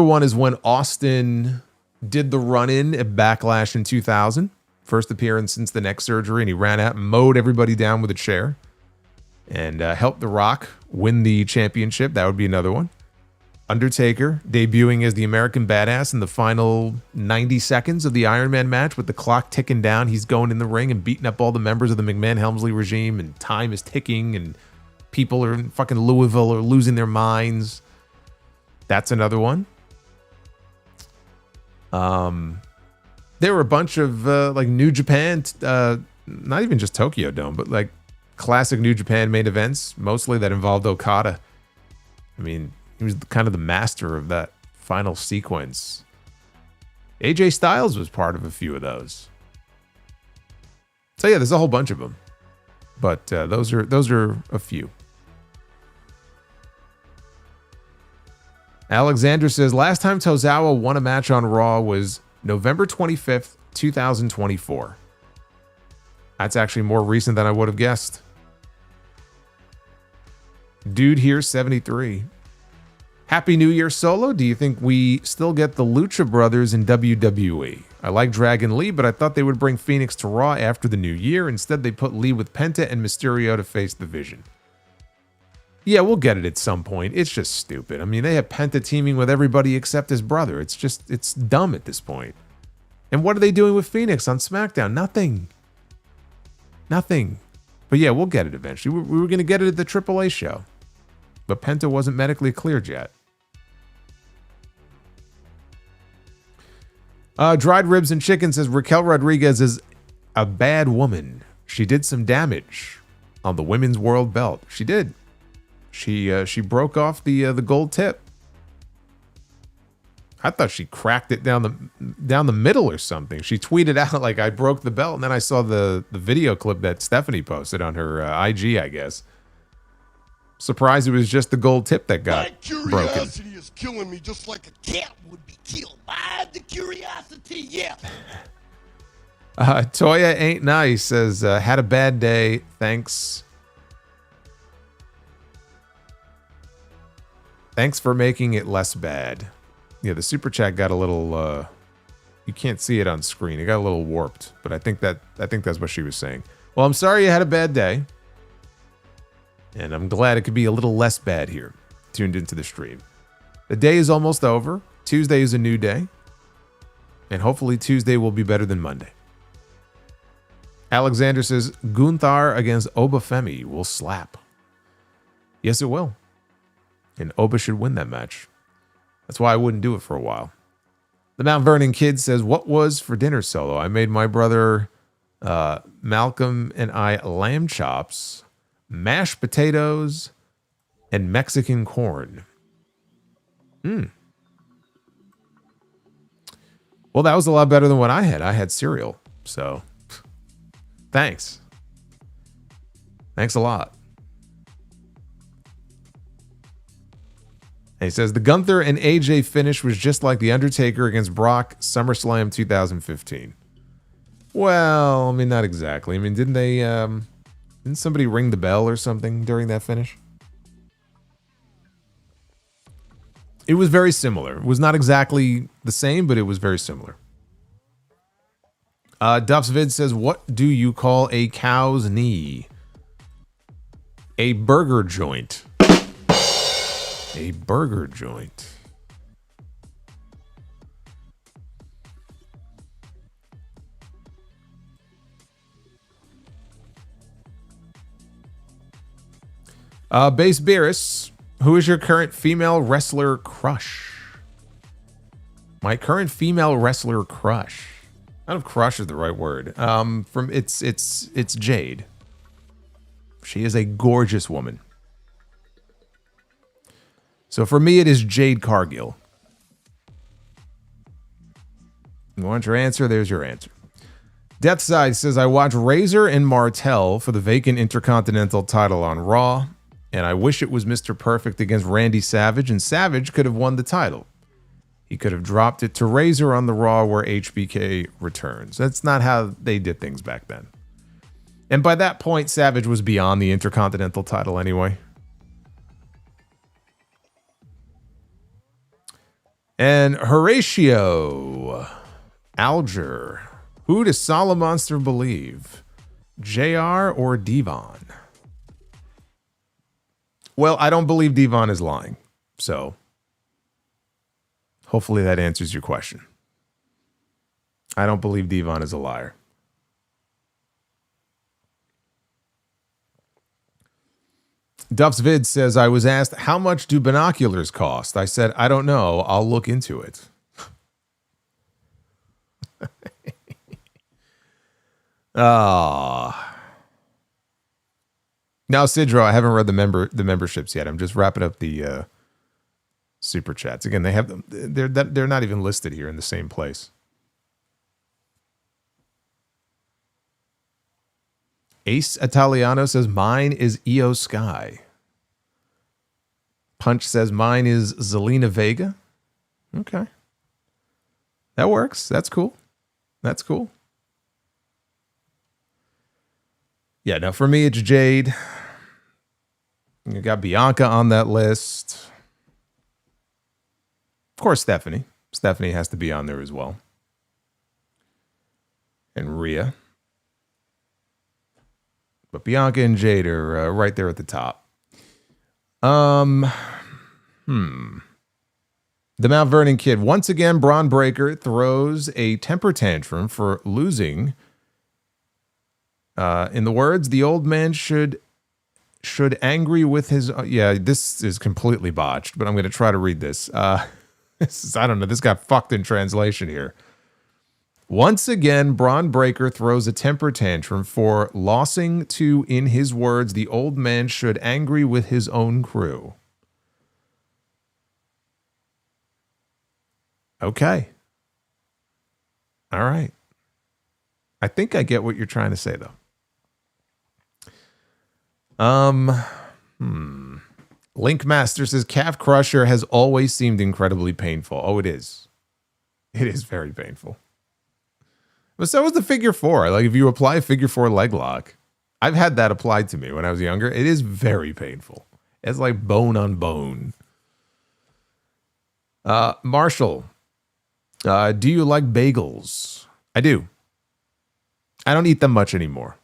one is when Austin did the run-in at Backlash in 2000. First appearance since the neck surgery, and he ran out and mowed everybody down with a chair and helped The Rock win the championship. That would be another one. Undertaker debuting as the American Badass in the final 90 seconds of the Iron Man match with the clock ticking down. He's going in the ring and beating up all the members of the McMahon-Helmsley regime, and time is ticking, and people are in fucking Louisville are losing their minds. That's another one. There were a bunch of like New Japan, not even just Tokyo Dome, but like classic New Japan main events, mostly that involved Okada. I mean, he was kind of the master of that final sequence. AJ Styles was part of a few of those. So yeah, there's a whole bunch of them, but those are a few. Alexander says, last time Tozawa won a match on Raw was November 25th, 2024. That's actually more recent than I would have guessed. Dude here, 73. Happy New Year, Solo. Do you think we still get the Lucha Brothers in WWE? I like Dragon Lee, but I thought they would bring Phoenix to Raw after the new year. Instead, they put Lee with Penta and Mysterio to face the Vision. Yeah, we'll get it at some point. It's just stupid. I mean, they have Penta teaming with everybody except his brother. It's dumb at this point. And what are they doing with Phoenix on SmackDown? Nothing. But yeah, we'll get it eventually. We were going to get it at the AAA show. But Penta wasn't medically cleared yet. Dried Ribs and Chicken says, Raquel Rodriguez is a bad woman. She did some damage on the women's world belt. She did. She broke off the gold tip. I thought she cracked it down the middle or something. She tweeted out like, I broke the belt, and then I saw the video clip that Stephanie posted on her IG, I guess. Surprised it was just the gold tip that got broken. My curiosity is killing me just like a cat would be killed by the curiosity, yeah. Toya Ain't Nice says, had a bad day, thanks. Thanks for making it less bad. Yeah, the super chat got a little, you can't see it on screen. It got a little warped, but I think that's what she was saying. Well, I'm sorry you had a bad day. And I'm glad it could be a little less bad here, tuned into the stream. The day is almost over. Tuesday is a new day. And hopefully Tuesday will be better than Monday. Alexander says, Gunther against Obafemi will slap. Yes, it will. And Oba should win that match. That's why I wouldn't do it for a while. The Mount Vernon Kid says, what was for dinner, Solo? I made my brother Malcolm and I lamb chops, mashed potatoes, and Mexican corn. Well, that was a lot better than what I had. I had cereal. So, thanks. Thanks a lot. And he says, the Gunther and AJ finish was just like the Undertaker against Brock SummerSlam 2015. Well, I mean, not exactly. I mean, didn't they... Didn't somebody ring the bell or something during that finish? It was very similar. It was not exactly the same, but it was very similar. Duff's Vid says, what do you call a cow's knee? A burger joint. A burger joint. Base Beerus, who is your current female wrestler crush? My current female wrestler crush. I don't know if crush is the right word. It's Jade. She is a gorgeous woman. So for me, it is Jade Cargill. You want your answer? There's your answer. Deathside says, I watch Razor and Martel for the vacant Intercontinental title on Raw, and I wish it was Mr. Perfect against Randy Savage, and Savage could have won the title. He could have dropped it to Razor on the Raw where HBK returns. That's not how they did things back then. And by that point, Savage was beyond the Intercontinental title anyway. And Horatio Alger. Who does Solomonster believe? JR or Devon? Well, I don't believe Devon is lying. So hopefully that answers your question. I don't believe Devon is a liar. Duff's Vid says, I was asked, how much do binoculars cost? I said, I don't know. I'll look into it. Ah. Now, Sidro, I haven't read the memberships yet. I'm just wrapping up the super chats. Again, they have them. They're not even listed here in the same place. Ace Italiano says, mine is Io Sky. Punch says, mine is Zelina Vega. Okay. That works. That's cool. That's cool. Yeah, now for me, it's Jade. You got Bianca on that list. Of course, Stephanie. Stephanie has to be on there as well. And Rhea. But Bianca and Jade are right there at the top. The Mount Vernon Kid. Once again, Bron Breakker throws a temper tantrum for losing. In the words, the old man should angry with his... yeah, this is completely botched, but I'm going to try to read this. I don't know. This got fucked in translation here. Once again, Bron Breakker throws a temper tantrum for losing to, in his words, the old man should angry with his own crew. Okay. All right. I think I get what you're trying to say, though. Linkmaster says, Calf Crusher has always seemed incredibly painful. Oh, it is. It is very painful. But so is the figure four. Like, if you apply a figure four leg lock, I've had that applied to me when I was younger. It is very painful. It's like bone on bone. Marshall, do you like bagels? I do. I don't eat them much anymore.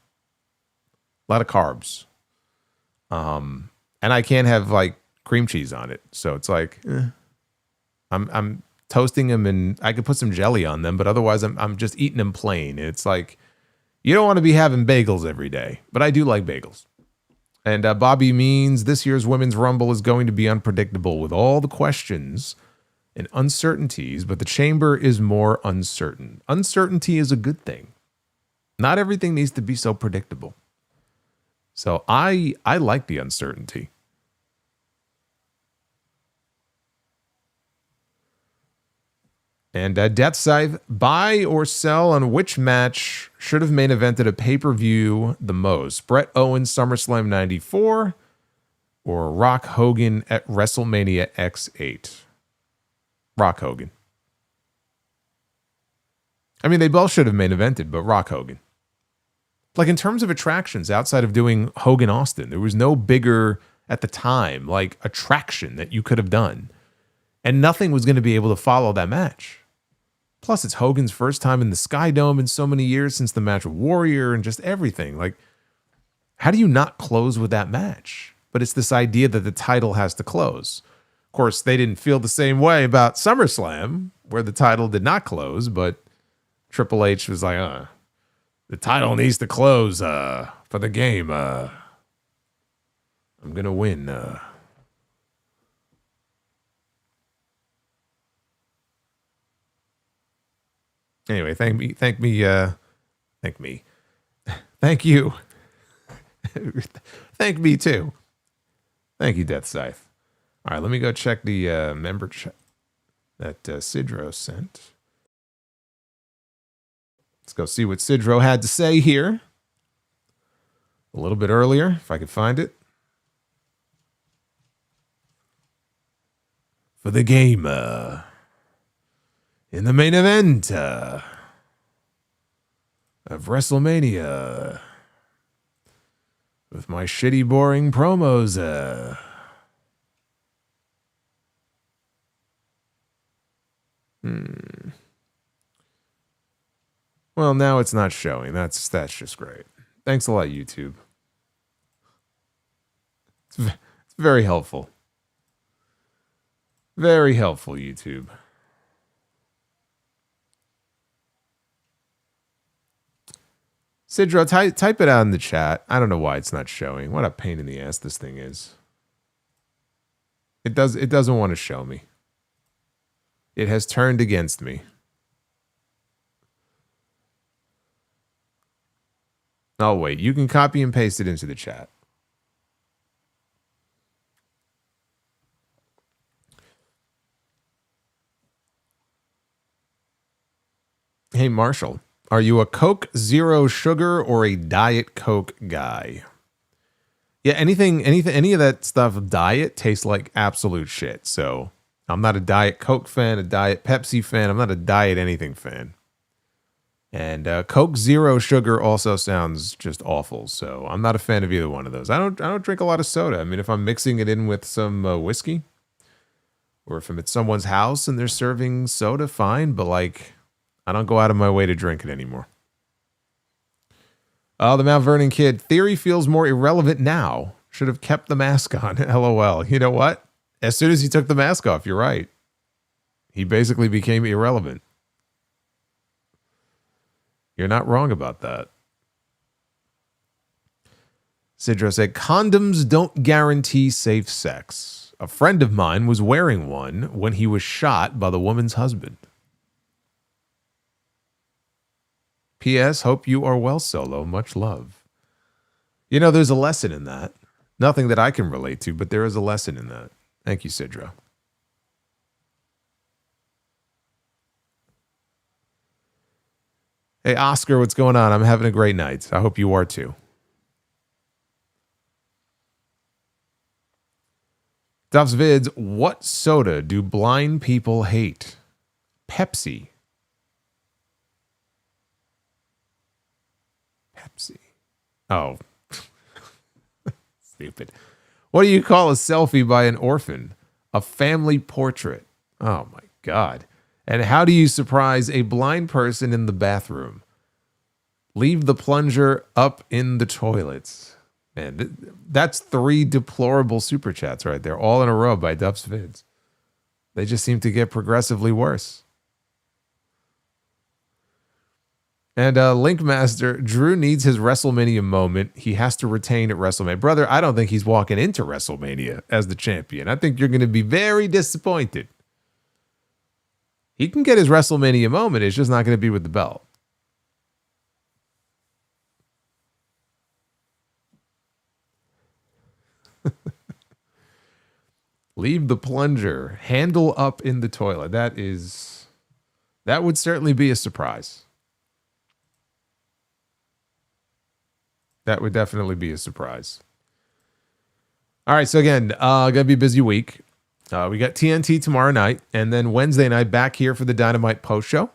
A lot of carbs. And I can't have like cream cheese on it. So it's like, I'm toasting them and I could put some jelly on them, but otherwise I'm just eating them plain. It's like, you don't want to be having bagels every day, but I do like bagels. And Bobby means this year's Women's Rumble is going to be unpredictable with all the questions and uncertainties, but the chamber is more uncertain. Uncertainty is a good thing. Not everything needs to be so predictable. So I like the uncertainty. And Death Scythe, buy or sell on which match should have main evented a pay-per-view the most? Bret Owens SummerSlam 94 or Rock Hogan at WrestleMania X8? Rock Hogan. I mean, they both should have main evented, but Rock Hogan. Like, in terms of attractions, outside of doing Hogan Austin, there was no bigger, at the time, like, attraction that you could have done. And nothing was going to be able to follow that match. Plus, it's Hogan's first time in the Sky Dome in so many years since the match with Warrior and just everything. Like, how do you not close with that match? But it's this idea that the title has to close. Of course, they didn't feel the same way about SummerSlam, where the title did not close, but Triple H was like, the title needs to close for the game. I'm going to win. Anyway, thank you. Thank me too. Thank you, Death Scythe. All right, let me go check the member chat that Sidro sent. Let's go see what Sidro had to say here. A little bit earlier, if I could find it. For the game in the main event of WrestleMania with my shitty, boring promos. Well, now it's not showing. That's just great. Thanks a lot, YouTube. It's very helpful. Very helpful, YouTube. Sidro, type it out in the chat. I don't know why it's not showing. What a pain in the ass this thing is. It doesn't want to show me. It has turned against me. Oh, wait. You can copy and paste it into the chat. Hey, Marshall. Are you a Coke Zero Sugar or a Diet Coke guy? Yeah, any of that stuff diet tastes like absolute shit. So I'm not a Diet Coke fan, a Diet Pepsi fan. I'm not a Diet anything fan. And Coke Zero Sugar also sounds just awful. So I'm not a fan of either one of those. I don't drink a lot of soda. I mean, if I'm mixing it in with some whiskey, or if I'm at someone's house and they're serving soda, fine. But like, I don't go out of my way to drink it anymore. Oh, the Mount Vernon kid. Theory feels more irrelevant now. Should have kept the mask on. LOL. You know what? As soon as he took the mask off, you're right. He basically became irrelevant. You're not wrong about that. Sidro said, condoms don't guarantee safe sex. A friend of mine was wearing one when he was shot by the woman's husband. P.S. Hope you are well, Solo. Much love. You know, there's a lesson in that. Nothing that I can relate to, but there is a lesson in that. Thank you, Sidro. Hey, Oscar, what's going on? I'm having a great night. I hope you are too. Duff's Vids, what soda do blind people hate? Pepsi. Pepsi. Oh. Stupid. What do you call a selfie by an orphan? A family portrait. Oh my God. And how do you surprise a blind person in the bathroom? Leave the plunger up in the toilets. Man, that's 3 deplorable super chats right there, all in a row by Duff's Vids. They just seem to get progressively worse. And Linkmaster, Drew needs his WrestleMania moment. He has to retain at WrestleMania. Brother, I don't think he's walking into WrestleMania as the champion. I think you're going to be very disappointed. He can get his WrestleMania moment. It's just not going to be with the belt. Leave the plunger. Handle up in the toilet. That would certainly be a surprise. That would definitely be a surprise. All right, so again, gonna be a busy week. We got TNT tomorrow night, and then Wednesday night back here for the Dynamite post show.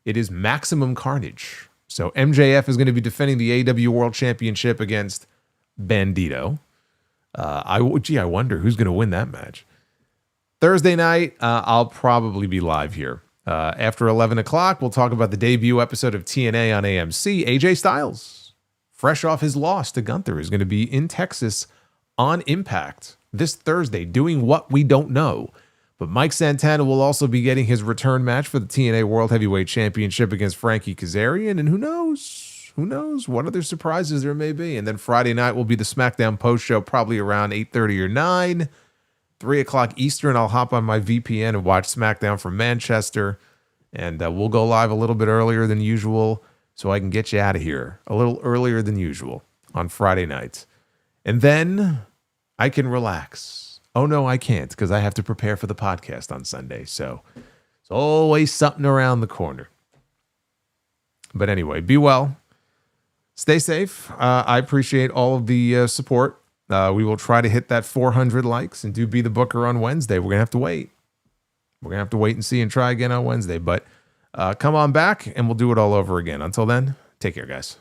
It is Maximum Carnage. So MJF is going to be defending the AEW World Championship against Bandito. I wonder who's going to win that match. Thursday night, I'll probably be live here. After 11 o'clock, we'll talk about the debut episode of TNA on AMC. AJ Styles, fresh off his loss to Gunther, is going to be in Texas on Impact this Thursday, doing what we don't know. But Mike Santana will also be getting his return match for the TNA World Heavyweight Championship against Frankie Kazarian. And who knows what other surprises there may be. And then Friday night will be the SmackDown post show, probably around 8:30 or 9. 3 o'clock Eastern, I'll hop on my VPN and watch SmackDown from Manchester. And we'll go live a little bit earlier than usual so I can get you out of here a little earlier than usual on Friday nights. And then I can relax. Oh, no, I can't, because I have to prepare for the podcast on Sunday. So it's always something around the corner. But anyway, be well. Stay safe. I appreciate all of the support. We will try to hit that 400 likes and do Be the Booker on Wednesday. We're going to have to wait. We're going to have to wait and see and try again on Wednesday. But come on back and we'll do it all over again. Until then, take care, guys.